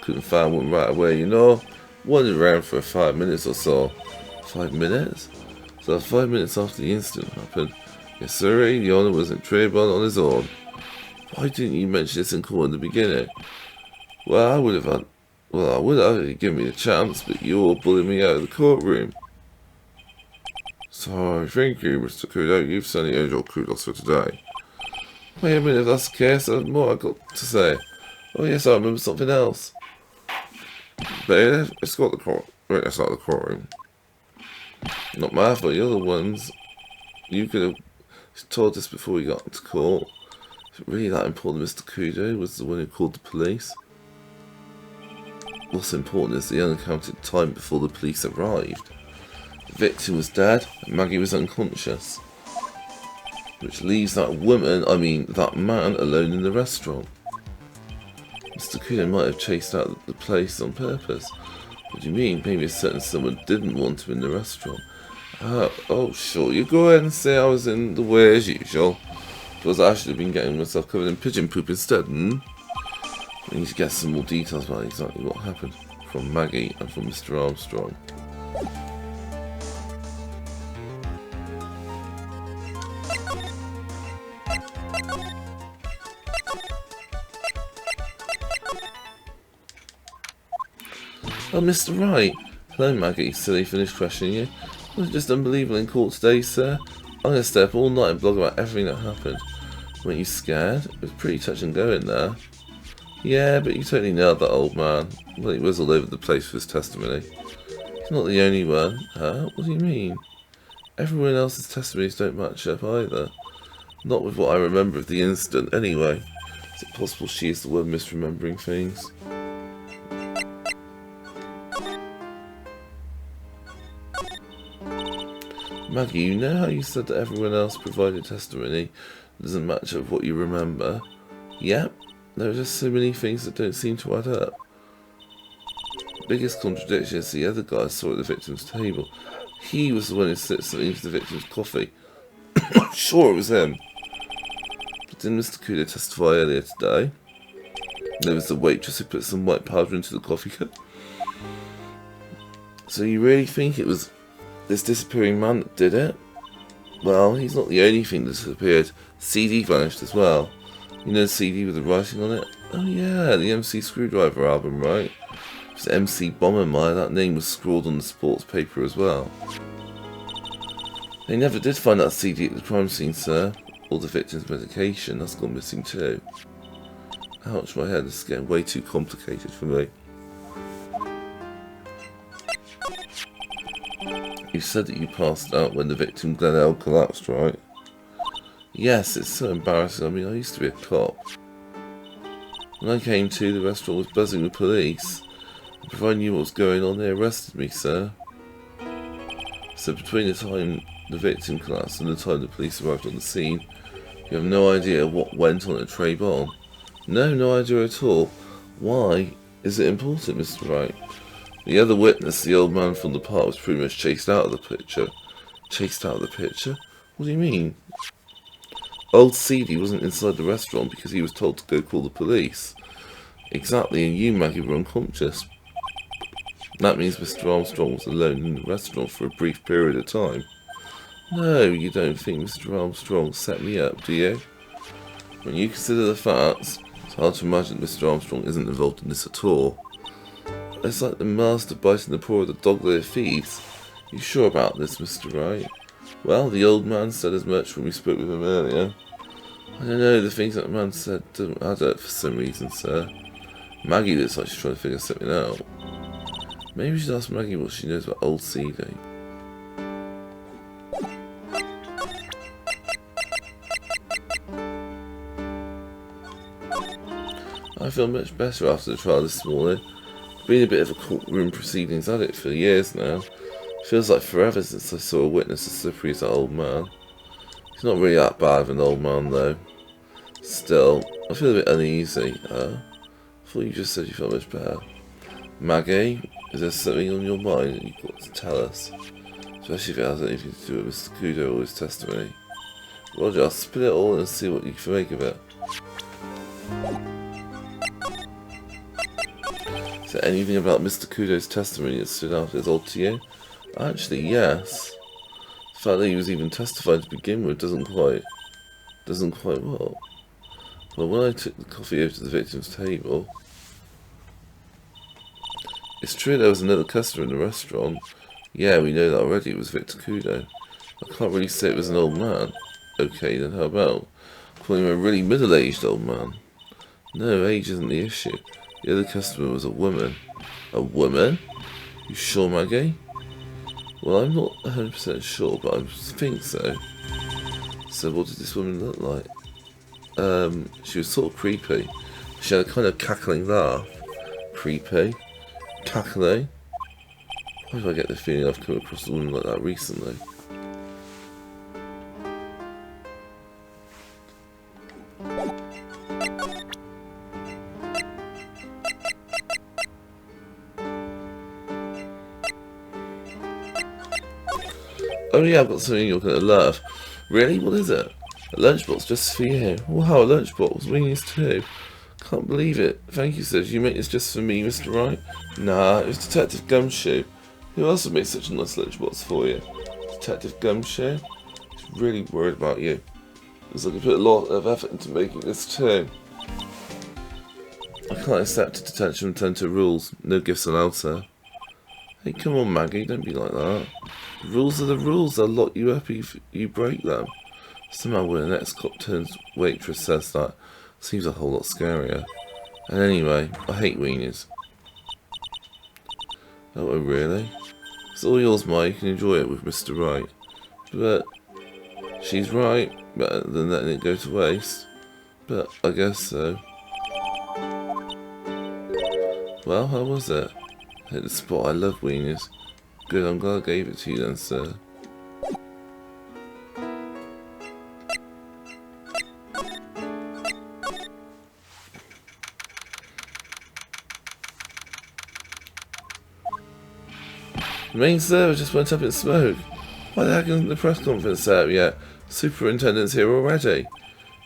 Couldn't find one right away, you know. Wandered around for 5 minutes or so. 5 minutes? So 5 minutes after the incident happened. Yes, sir, the owner was in Tribulations on his own. Why didn't you mention this in court in the beginning? Well, I would have if you given me the chance, but you all bullied me out of the courtroom. So, thank you, Mr. Kudo. You've certainly earned your kudos for today. Wait a minute, if that's the case, there's more I've got to say. Oh yes, I remember something else. But let's go to the court. Wait, that's not the courtroom. Not my fault, the other ones. You could have told us before we got to court. Is it really that important Mr. Kudo was the one who called the police? What's important is the uncounted time before the police arrived. The victim was dead and Maggie was unconscious. Which leaves that man alone in the restaurant. Mr. Kudo might have chased out the place on purpose. What do you mean? Maybe a certain someone didn't want him in the restaurant. Oh, sure. You go ahead and say I was in the way as usual. Because I should have been getting myself covered in pigeon poop instead, I need to get some more details about exactly what happened from Maggie and from Mr. Armstrong. Oh, Mr. Wright. Hello, Maggie. Silly finished questioning you. Was it just unbelievable in court today, sir? I'm going to stay up all night and blog about everything that happened. Weren't you scared? It was pretty touch and go in there. Yeah, but you totally nailed that old man. Well, he was all over the place for his testimony. He's not the only one. Huh? What do you mean? Everyone else's testimonies don't match up either. Not with what I remember of the incident, anyway. Is it possible she is the one misremembering things? Maggie, you know how you said that everyone else provided testimony that doesn't match up with what you remember? Yep, there are just so many things that don't seem to add up. The biggest contradiction is the other guy I saw at the victim's table. He was the one who slipped something into the victim's coffee. I'm sure it was him. But didn't Mr. Kudo testify earlier today? There was the waitress who put some white powder into the coffee cup. So you really think it was this disappearing man that did it? Well, he's not the only thing that disappeared. CD vanished as well. You know the CD with the writing on it? Oh yeah, the MC Screwdriver album, right? It was MC Bombermeyer. That name was scrawled on the sports paper as well. They never did find that CD at the crime scene, sir. Or the victim's medication. That's gone missing too. Ouch, my head is getting way too complicated for me. You said that you passed out when the victim Glen Elg collapsed, right? Yes, it's so embarrassing. I mean, I used to be a cop. When I came to, the restaurant was buzzing with police. If I knew what was going on, they arrested me, sir. So between the time the victim collapsed and the time the police arrived on the scene, you have no idea what went on at Tribulations? No idea at all. Why is it important, Mr. Wright? The other witness, the old man from the park, was pretty much chased out of the picture. Chased out of the picture? What do you mean? Old CD wasn't inside the restaurant because he was told to go call the police. Exactly, and you, Maggie, were unconscious. That means Mr. Armstrong was alone in the restaurant for a brief period of time. No, you don't think Mr. Armstrong set me up, do you? When you consider the facts, it's hard to imagine Mr. Armstrong isn't involved in this at all. It's like the master biting the paw of the dog that it feeds. You sure about this, Mr. Wright? Well, the old man said as much when we spoke with him earlier. I don't know, the things that the man said don't add up for some reason, sir. Maggie looks like she's trying to figure something out. Maybe we should ask Maggie what she knows about old CD. I feel much better after the trial this morning. Been a bit of a courtroom proceedings addict for years now. Feels like forever since I saw a witness as slippery as that old man. He's not really that bad of an old man though. Still, I feel a bit uneasy. I thought you just said you felt much better. Maggie, is there something on your mind that you've got to tell us? Especially if it has anything to do with Mr. Kudo or his testimony. Roger, I'll spit it all and see what you can make of it. Is there anything about Mr. Kudo's testimony that stood out as odd to you? Actually, yes. The fact that he was even testified to begin with doesn't quite what? Well, when I took the coffee over to the victim's table, it's true there was another customer in the restaurant. Yeah, we know that already, it was Victor Kudo. I can't really say it was an old man. Okay, then how about calling him a really middle-aged old man? No, age isn't the issue. The other customer was a woman. A woman? You sure, Maggie? Well, I'm not 100% sure, but I think so. So what did this woman look like? She was sort of creepy. She had a kind of cackling laugh. Creepy? Cackling? Why do I get the feeling I've come across a woman like that recently? Oh yeah, I've got something you're going to love. Really? What is it? A lunchbox just for you. Wow, a lunchbox. Weenies too. Can't believe it. Thank you, sir. Did you make this just for me, Mr. Wright? Nah, it was Detective Gumshoe. Who else would make such a nice lunchbox for you? Detective Gumshoe? He's really worried about you. Looks like he put a lot of effort into making this too. I can't accept a detention from 10 to rules. No gifts allowed, sir. Hey, come on, Maggie. Don't be like that. The rules are the rules. They'll lock you up if you break them. Somehow when an ex-cop turns waitress says that, seems a whole lot scarier. And anyway, I hate weenies. Oh, really? It's all yours, Ma. You can enjoy it with Mr. Wright. But she's right. Better than letting it go to waste. But I guess so. Well, how was it? Hit the spot. I love weenies. Good, I'm glad I gave it to you then, sir. The main server just went up in smoke. Why the heck isn't the press conference set up yet? Superintendent's here already.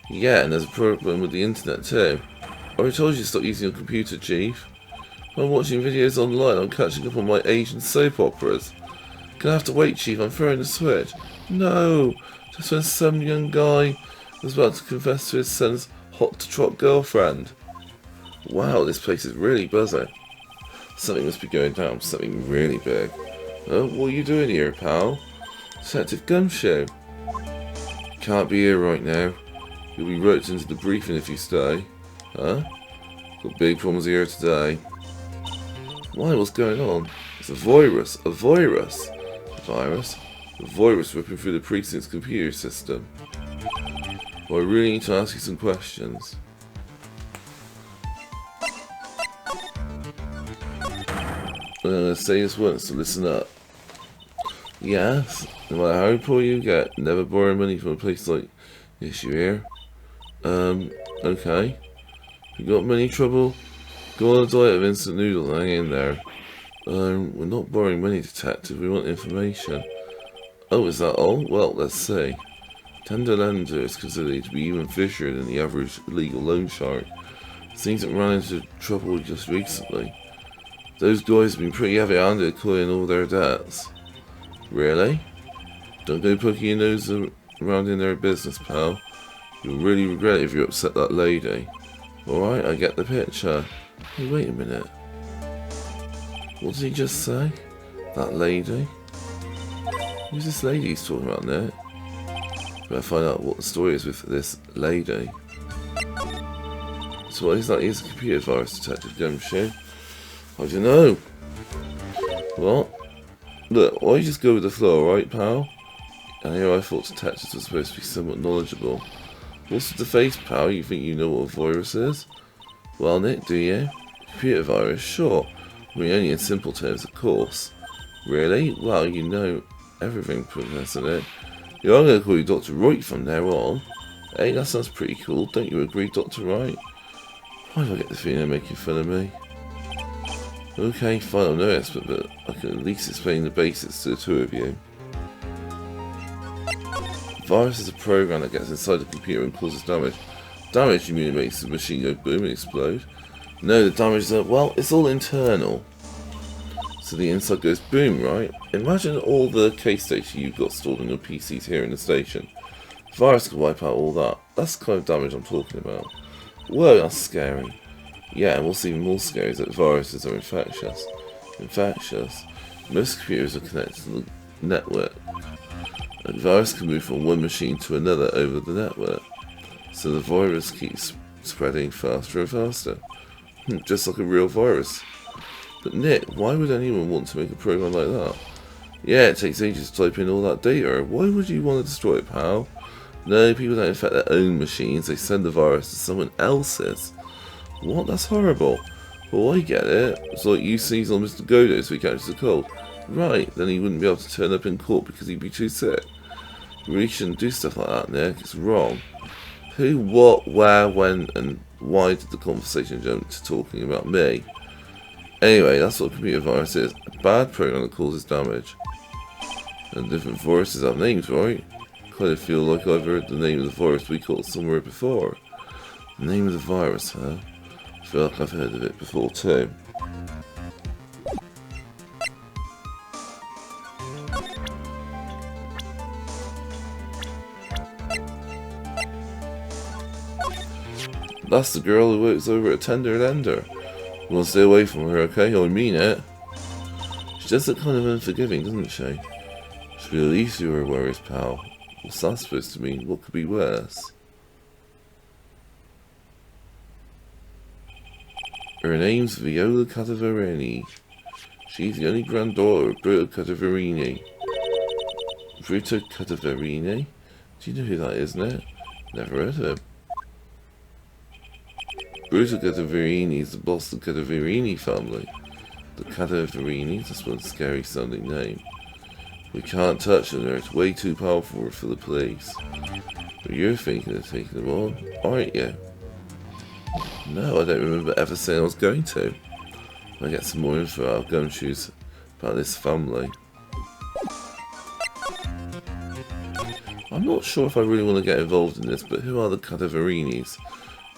Yeah, and there's a problem with the internet too. I already told you to stop using your computer, Chief. I'm watching videos online, I'm catching up on my Asian soap operas. Gonna have to wait, Chief, I'm throwing the switch. No! Just when some young guy was about to confess to his son's hot-to-trot girlfriend. Wow, this place is really buzzing. Something must be going down, something really big. Oh, what are you doing here, pal? Detective Gumshoe. Can't be here right now. You'll be roped into the briefing if you stay. Huh? Got big problems here today. Why? What's going on? It's a virus. A virus. A virus? A virus ripping through the precinct's computer system. Well, I really need to ask you some questions. I'm going to say this once, so listen up. Yes, no matter how poor you get, never borrow money from a place like this, you hear? Okay. You got money trouble? Go on a diet of instant noodles and hang in there. We're not borrowing money, detective, we want information. Oh, is that all? Well, let's see. Tender lender is considered to be even fishier than the average illegal loan shark. Seems to run into trouble just recently. Those guys have been pretty heavy-handed clearing all their debts. Really? Don't go poking your nose around in their business, pal. You'll really regret it if you upset that lady. Alright, I get the picture. Hey, wait a minute. What did he just say? That lady? Who's this lady he's talking about there? Better find out what the story is with this lady. So what is that? He's a computer virus detective Gumshoe. I don't know. What? Look, why don't you just go with the flow, right, pal? And here I thought detectives were supposed to be somewhat knowledgeable. What's with the face, pal? You think you know what a virus is? Well, Nick, do you? Computer virus? Sure. I mean, only in simple terms, of course. Really? Well, you know everything, Professor Nick. Yeah, I'm going to call you Dr. Wright from now on. Hey, that sounds pretty cool. Don't you agree, Dr. Wright? Why do I get the feeling they're making fun of me? Okay, fine, I'm no expert, but I can at least explain the basics to the two of you. Virus is a program that gets inside the computer and causes damage. Damage, you mean it makes the machine go boom and explode? No, the damage is, well, it's all internal. So the inside goes boom, right? Imagine all the case data you've got stored on your PCs here in the station. Virus could wipe out all that. That's the kind of damage I'm talking about. Whoa, that's scary. Yeah, and what's even more scary is that viruses are infectious. Infectious? Most computers are connected to the network. A virus can move from one machine to another over the network. So the virus keeps spreading faster and faster. Just like a real virus. But Nick, why would anyone want to make a program like that? Yeah, it takes ages to type in all that data. Why would you want to destroy it, pal? No, people don't infect their own machines. They send the virus to someone else's. What? That's horrible. Well, I get it. It's like you sneeze on Mr. Godo so he catches a cold. Right, then he wouldn't be able to turn up in court because he'd be too sick. You really shouldn't do stuff like that, Nick. It's wrong. Who, what, where, when, and why did the conversation jump to talking about me? Anyway, that's what a computer virus is. A bad program that causes damage. And different viruses have names, right? Kind of feel like I've heard the name of the virus we caught somewhere before. The name of the virus, huh? I feel like I've heard of it before too. That's the girl who works over at Tender and Ender. You want to stay away from her, okay? I mean it. She does look kind of unforgiving, doesn't she? Should we release you her worries, pal? What's that supposed to mean? What could be worse? Her name's Viola Cadaverini. She's the only granddaughter of Bruto Cadaverini. Bruto Cadaverini? Do you know who that is, Nick? Never heard of him. Bruto Cadaverini is the boss of the Cadaverini family. The Cadaverinis, that's one scary sounding name. We can't touch them, they're way too powerful for the police. But you're thinking of taking them on, aren't you? No, I don't remember ever saying I was going to. If I get some more info, I'll go and choose about this family. I'm not sure if I really want to get involved in this, but who are the Cadaverinis?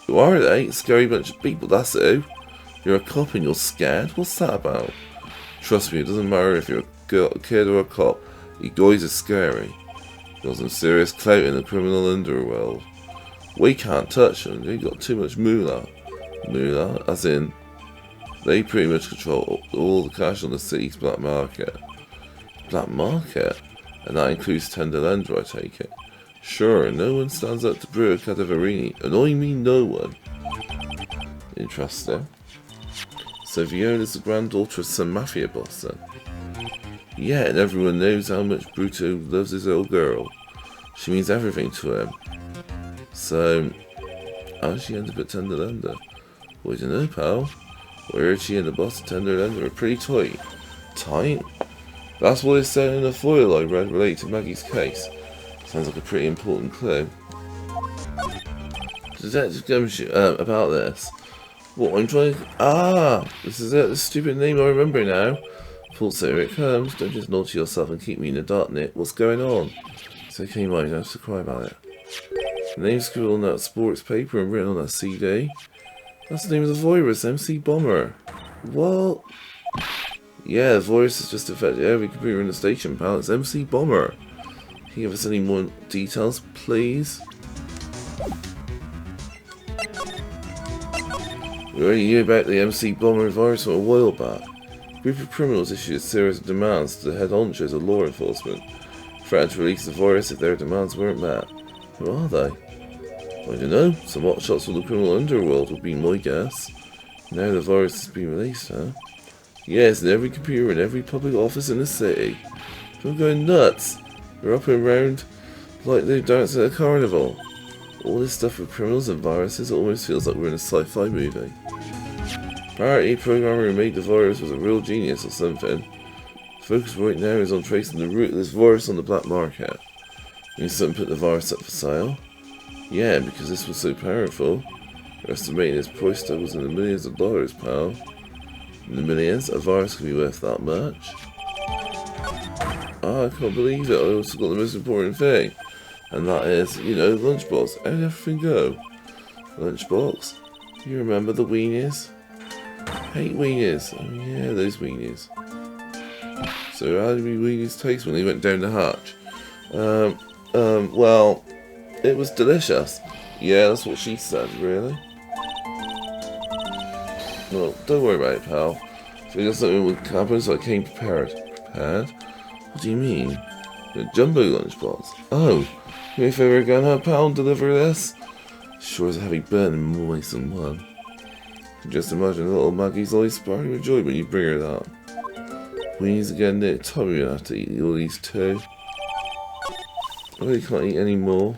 Who are they? Scary bunch of people, that's who. You're a cop and you're scared? What's that about? Trust me, it doesn't matter if you're a kid or a cop. You guys are scary. Got some serious clout in the criminal underworld. We can't touch them, they've got too much moolah. Moolah? As in, they pretty much control all the cash on the city's black market. Black market? And that includes Tender Lender, I take it. Sure, no one stands up to Bruto Cadaverini, and I mean no one. Interesting. So Viola's the granddaughter of some mafia boss then? Yeah, and everyone knows how much Bruto loves his little girl. She means everything to him. So, how did she end up at Tender Lender? Well, I don't know, pal. I heard she and the boss of Tender Lender are pretty tight. Tight? That's what it said in the foil I read related to Maggie's case. Sounds like a pretty important clue. Detective Gumshoe, about this. What I'm trying to... Ah! This is it, the stupid name I remember now. Full so here it comes. Don't just nod to yourself and keep me in the dark, Nick. What's going on? It's okay, Mike, you don't have to cry about it. The name's scribbled on that sports paper and written on that CD. That's the name of the virus, MC Bomber. What? Yeah, the virus has just affected every computer in the station, pal. It's MC Bomber. Can you give us any more details, please? We already knew about the MC Bomber virus a while back. group of criminals issued a series of demands to the head honchos of law enforcement, threatened to release the virus if their demands weren't met. Who are they? I don't know. Some hotshots from the criminal underworld would be my guess. Now the virus has been released, huh? Yes, in every computer in every public office in the city. People are going nuts. They're up and around like they're dancing at a carnival. All this stuff with criminals and viruses almost feels like we're in a sci-fi movie. Apparently, the programmer who made the virus was a real genius or something. The focus right now is on tracing the root of this virus on the black market. Means someone put the virus up for sale? Yeah, because this was so powerful. They're estimating its price tag was in the millions of dollars, pal. In the millions, a virus can be worth that much? Ah, I can't believe it. I also got the most important thing. And that is, Lunchbox. How did everything go? Lunchbox? Do you remember the weenies? Hate weenies. Oh yeah, those weenies. So how did the weenies taste when they went down the hatch? Well, it was delicious. Yeah, that's what she said, really. Well, don't worry about it, pal. I figured something would happen, so I came prepared. Prepared? What do you mean? A jumbo lunchbox? Oh, you may favor again, huh, pal, and deliver this? Sure is a heavy burden and more ways than one. I can just imagine little Maggie's always sparkling with joy when you bring her that. Weenies again, Nick. Tommy will have to eat all these too. I really can't eat any more.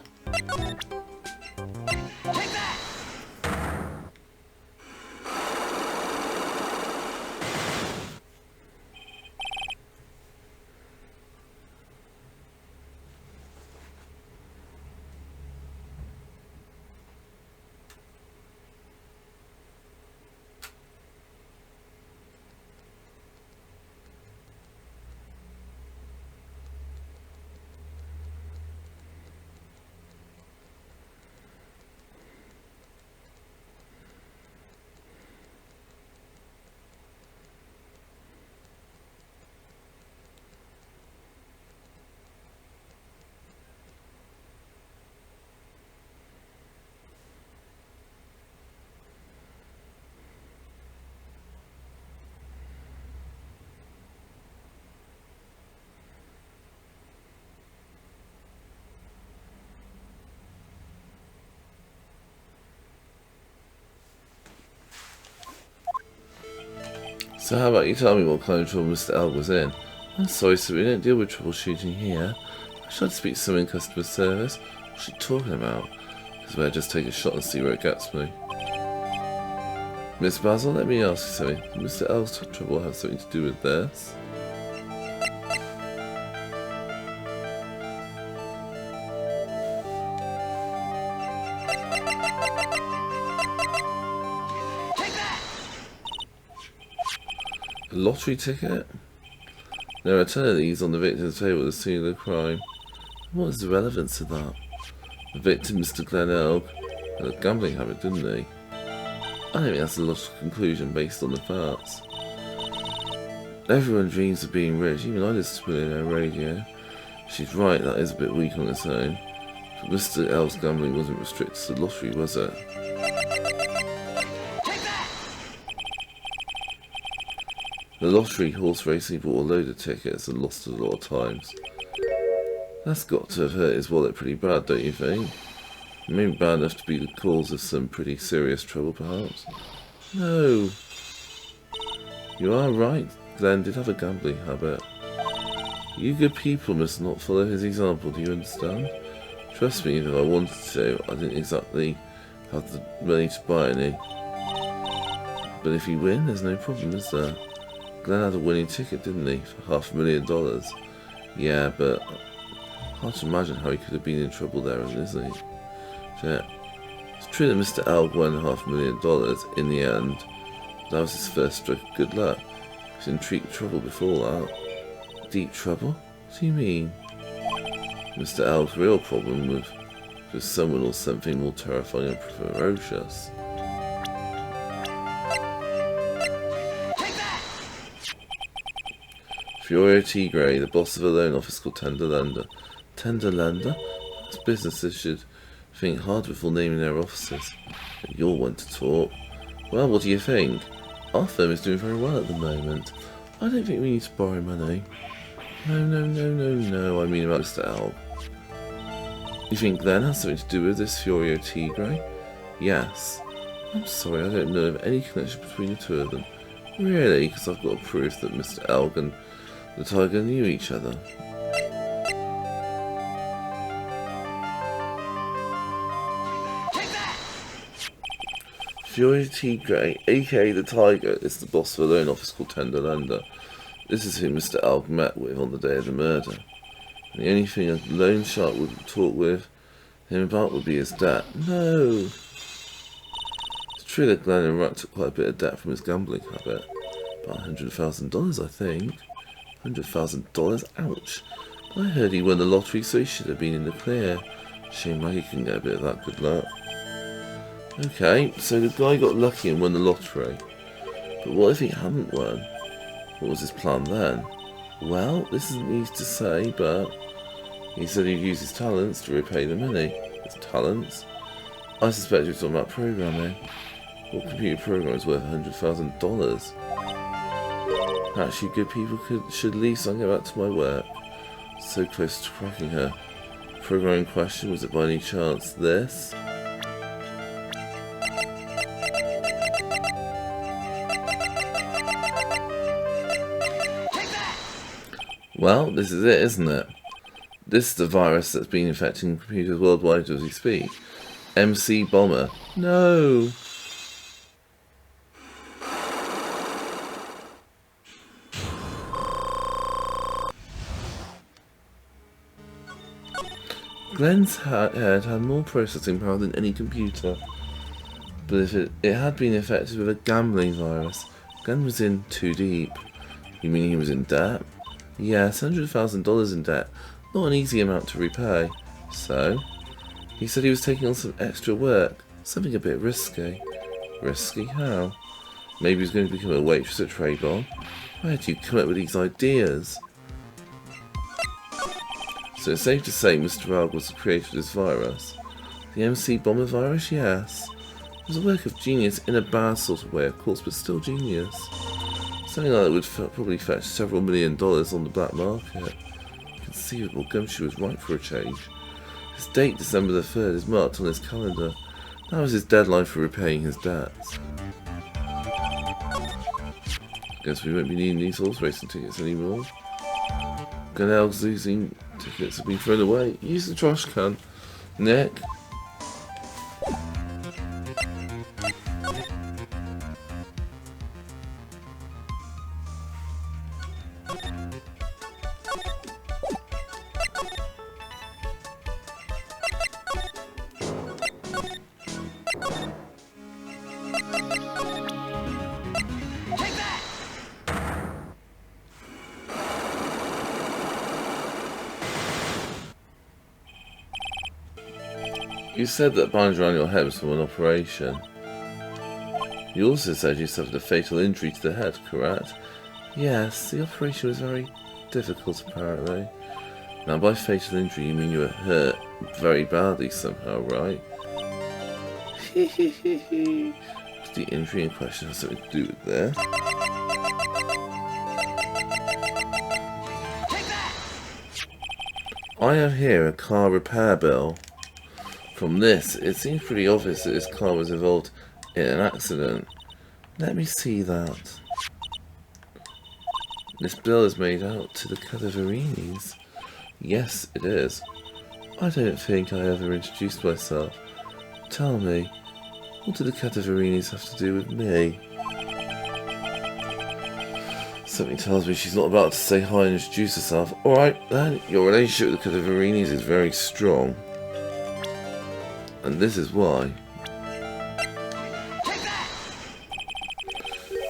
So how about you tell me what kind of trouble Mr. Elg was in? I'm sorry, sir, we don't deal with troubleshooting here. I should speak to someone in customer service. What's she talking about? Because we'll just take a shot and see where it gets me. Miss Basil, let me ask you something. Did Mr. Elg's trouble have something to do with this? A lottery ticket? There are 10 of these on the victim's table at the scene of the crime. What is the relevance of that? The victim, Mr. Glen Elg, had a gambling habit, didn't he? I don't think that's a logical conclusion based on the facts. Everyone dreams of being rich, even I listen to it on radio. She's right, that is a bit weak on its own. But Mr. Elg's gambling wasn't restricted to the lottery, was it? The lottery horse racing bought a load of tickets and lost it a lot of times. That's got to have hurt his wallet pretty bad, don't you think? Maybe bad enough to be the cause of some pretty serious trouble, perhaps? No. You are right. Glenn did have a gambling habit. You good people must not follow his example, do you understand? Trust me, if I wanted to, I didn't exactly have the money to buy any. But if you win, there's no problem, is there? Glenn had a winning ticket, didn't he, for $500,000? Yeah, but hard to imagine how he could have been in trouble there, isn't he? Yeah. It's true that Mr. Elg won $500,000 in the end. That was his first stroke of good luck. He was in deep trouble before that. Deep trouble? What do you mean? Mr. Elg's real problem was someone or something more terrifying and ferocious. Fiorio Tigre, the boss of a loan office called Tender Lender. Tender Lender? That's businesses should think hard before naming their offices. But you're one to talk. Well, what do you think? Our firm is doing very well at the moment. I don't think we need to borrow money. No, I mean about Mr. Elg. You think Glen has something to do with this Furio Tigre? Yes. I'm sorry, I don't know of any connection between the two of them. Really? Because I've got proof that Mr. Elg and the tiger knew each other. Take that! Furio Tigre, aka the Tiger, is the boss of a loan office called Tender Lender. This is who Mr. Elg met with on the day of the murder. And the only thing a loan shark would talk with him about would be his debt. No! It's true that Glen Elg took quite a bit of debt from his gambling habit. About $100,000, I think. $100,000? Ouch. But I heard he won the lottery, so he should have been in the clear. Shame Maggie couldn't get a bit of that good luck. Okay, so the guy got lucky and won the lottery. But what if he hadn't won? What was his plan then? Well, this isn't easy to say, but he said he'd use his talents to repay the money. His talents? I suspect he was talking about programming. What computer program is worth $100,000? Actually, good people should leave so I can get back to my work. So close to cracking her. Programming question, was it by any chance this? Well, this is it, isn't it? This is the virus that's been infecting computers worldwide as we speak. MC Bomber. No! Glen's head had more processing power than any computer. But if it had been infected with a gambling virus, Glen was in too deep. You mean he was in debt? Yes, $100,000 in debt. Not an easy amount to repay. So, he said he was taking on some extra work. Something a bit risky. Risky? How? Maybe he was going to become a waitress at Tribulations. Where did you come up with these ideas? So it's safe to say Mr. Elg was the creator of this virus. The MC Bomber virus? Yes. It was a work of genius in a bad sort of way, of course, but still genius. Something like that would probably fetch several $1 million on the black market. Conceivable. Gumshoe was right for a change. His date, December the 3rd, is marked on his calendar. That was his deadline for repaying his debts. Guess we won't be needing these horse racing tickets anymore. Glen Elg's losing tickets have been thrown away. Use the trash can. Nick. You said that binds around your head was from an operation. You also said you suffered a fatal injury to the head, correct? Yes, the operation was very difficult apparently. Now by fatal injury you mean you were hurt very badly somehow, right? The injury in question has something to do with this. I have here a car repair bill. From this, it seems pretty obvious that this car was involved in an accident. Let me see that. This bill is made out to the Cadaverinis. Yes, it is. I don't think I ever introduced myself. Tell me, what do the Cadaverinis have to do with me? Something tells me she's not about to say hi and introduce herself. Alright then, your relationship with the Cadaverinis is very strong. And this is why.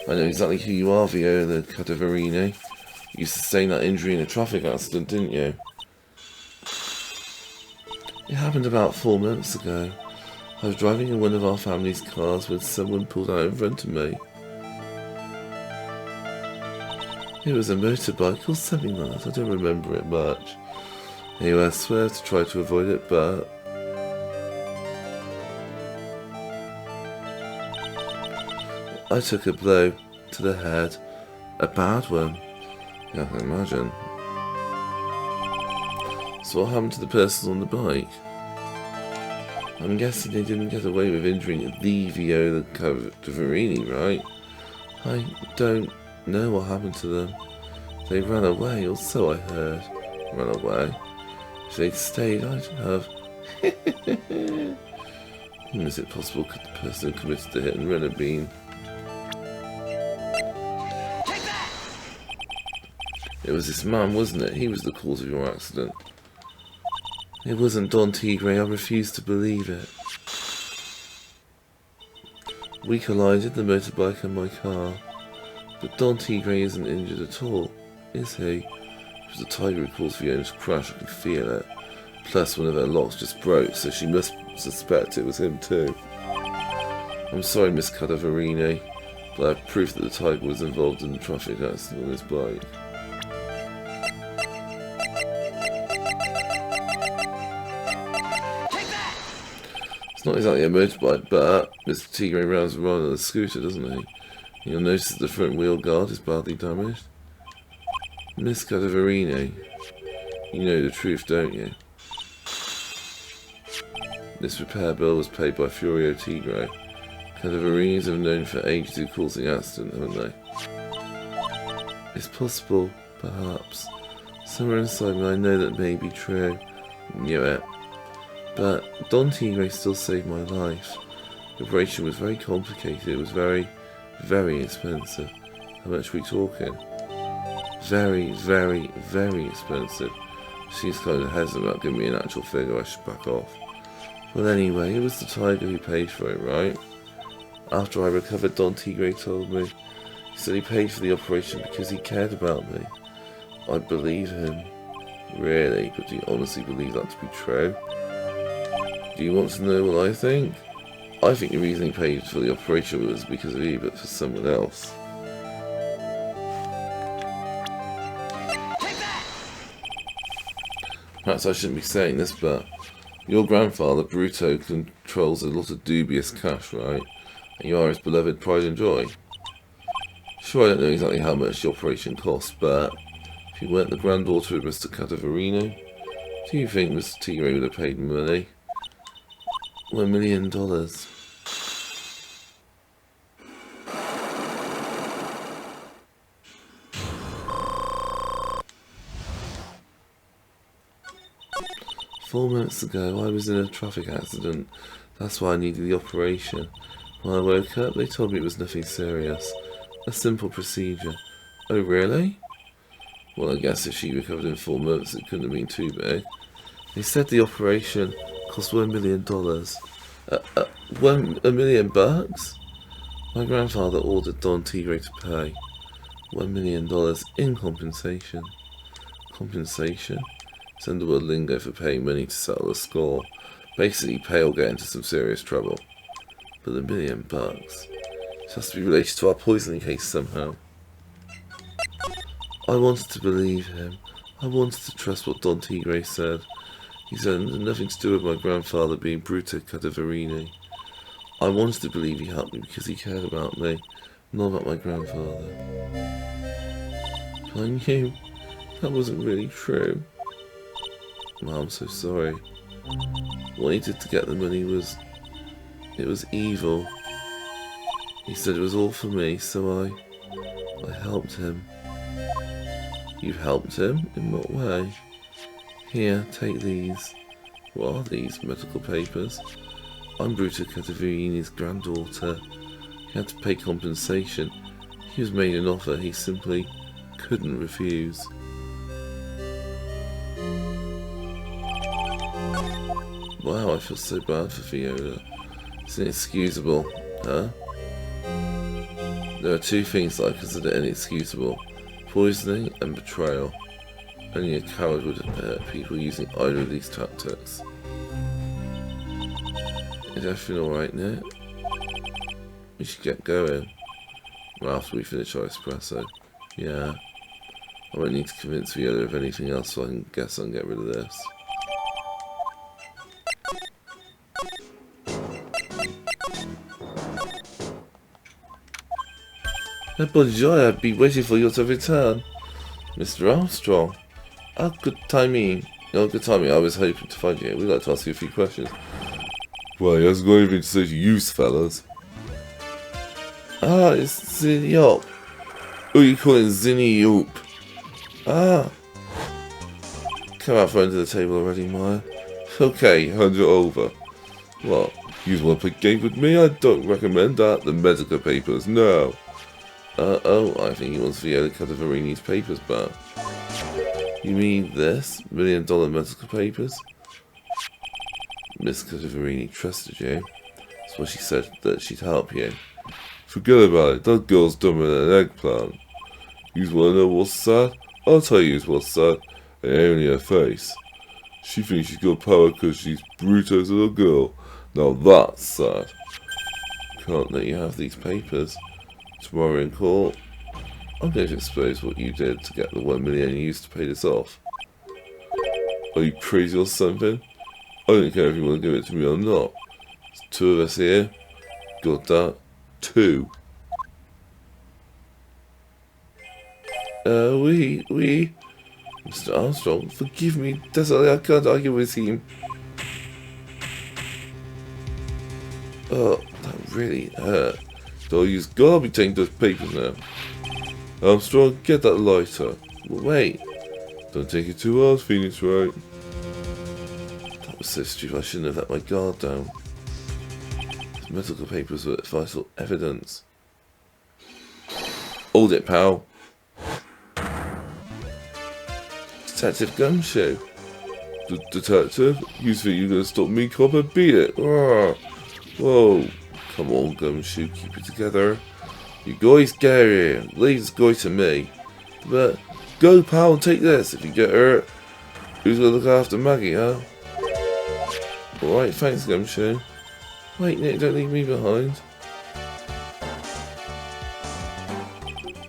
I know exactly who you are, Viola Cadaverini. You sustained that injury in a traffic accident, didn't you? It happened about 4 months ago. I was driving in one of our family's cars when someone pulled out in front of me. It was a motorbike or something like that, I don't remember it much. Anyway, I swear to try to avoid it, but... I took a blow to the head, A bad one. Yeah, I can imagine. So what happened to the person on the bike? I'm guessing they didn't get away with injuring the Viola Cavarini, right? I don't know what happened to them. They ran away, or so I heard. Ran away. If they'd stayed, I'd have. Is it possible could the person who committed the hit and run have been? Take that! It was this man, wasn't it? He was the cause of your accident. It wasn't Don Tigre, I refuse to believe it. We collided, the motorbike and my car. But Don Tigre isn't injured at all, is he? It was the tiger who caused Fiona's crash, I can feel it. Plus one of her locks just broke, so she must suspect it was him too. I'm sorry, Miss Cadavarini, but I have proof that the tiger was involved in the traffic accident on his bike. It's not exactly a motorbike, but Mr. Tigre rounds around on a scooter, doesn't he? You'll notice that the front wheel guard is badly damaged. Miss Cadavarini, you know the truth, don't you? This repair bill was paid by Furio Tigre. Cadavarinis have known for ages who caused the accident, haven't they? It's possible, perhaps. Somewhere inside me I know that may be true. Knew it. But Don Tigre still saved my life. The operation was very complicated. It was very, very expensive. How much are we talking? Very, very, very expensive. She's kind of hesitant about giving me an actual figure. I should back off. Well, anyway, it was the tiger who paid for it, right? After I recovered, Don Tigre told me. He said he paid for the operation because he cared about me. I believe him. Really? But do you honestly believe that to be true? Do you want to know what I think? I think the reason he paid for the operation was because of you, but for someone else. Perhaps I shouldn't be saying this, but your grandfather, Bruto, controls a lot of dubious cash, right? And you are his beloved pride and joy. Sure, I don't know exactly how much the operation cost, but if you weren't the granddaughter of Mr. Cadavarino, do you think Mr. Tigre would have paid money? $1 million. Four months ago, I was in a traffic accident. That's why I needed the operation. When I woke up, they told me it was nothing serious. A simple procedure. Oh, really? Well, I guess if she recovered in 4 months, it couldn't have been too big. They said the operation cost $1 million. $1 million bucks? My grandfather ordered Don Tigre to pay $1 million in compensation. Compensation? It's underworld lingo for paying money to settle a score. Basically, pay or get into some serious trouble. But $1 million bucks? It has to be related to our poisoning case somehow. I wanted to believe him. I wanted to trust what Don Tigre said. He said it had nothing to do with my grandfather being Bruto Cadavarini. I wanted to believe he helped me because he cared about me, not about my grandfather. But I knew that wasn't really true. Well, I'm so sorry. What he did to get the money was... it was evil. He said it was all for me, so I helped him. You helped him? In what way? Here, take these. What are these? Medical papers? I'm Bruto Cadavarini's granddaughter. He had to pay compensation. He was made an offer he simply couldn't refuse. Wow, I feel so bad for Viola. It's inexcusable, huh? There are two things that I consider inexcusable. Poisoning and betrayal. Only a coward would hurt people using either of these tactics. Is everything alright now? We should get going. Well, after we finish our espresso. Yeah. I won't need to convince Viola of anything else, so I can guess I can get rid of this. But joy, I'd be waiting for you to return. Mr. Armstrong. Oh, good timing. Oh, good timing. I was hoping to find you. We'd like to ask you a few questions. Well, he hasn't got anything to say to you, fellas. Ah, it's Zinny Yop. Oh, you call it Zinny Yop. Ah. Come out from under the table already, Maya. Okay, hand it over. What? You want to play game with me? I don't recommend that. The medical papers, no. Oh, I think he wants Viola Cadaverini's papers back. You mean this? $1 million medical papers? Miss Cadaverini trusted you. That's why she said that she'd help you. Forget about it. That girl's dumber than an eggplant. You want to know what's sad? I'll tell you what's sad. It ain't only her face. She thinks she's got power because she's Bruto's little girl. Now that's sad. Can't let you have these papers. Tomorrow in court, I'm going to expose what you did to get the $1 million you used to pay this off. Are you crazy or something? I don't care if you want to give it to me or not. There's 2 of us here. Got that? 2. We... Mr. Armstrong, forgive me. Definitely, I can't argue with him. Oh, that really hurt. So you's gotta be taking those papers now. Armstrong, get that lighter. Wait. Don't take it too hard, Phoenix, right? That was so stupid, I shouldn't have let my guard down. Those medical papers were vital evidence. Hold it, pal. Detective Gumshoe. Detective? You think you're gonna stop me, copper? Beat it! Arrgh. Whoa. Come on, Gumshoe, keep it together. You guys get here. Leave this guy to me. But go, pal, and take this. If you get hurt, who's gonna look after Maggie, huh? Alright, thanks, Gumshoe. Wait, Nick, don't leave me behind.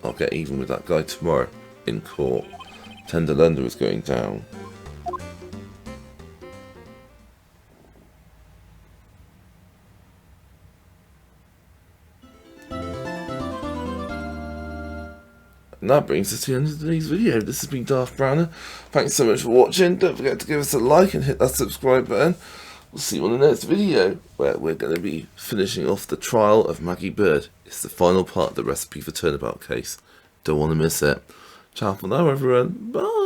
I'll get even with that guy tomorrow in court. Tender lender is going down. And that brings us to the end of today's video. This has been Darth Browner. Thanks so much for watching. Don't forget to give us a like and hit that subscribe button. We'll see you on the next video, where we're going to be finishing off the trial of Maggie Bird. It's the final part of the Recipe for Turnabout case. Don't want to miss it. Ciao for now, everyone. Bye.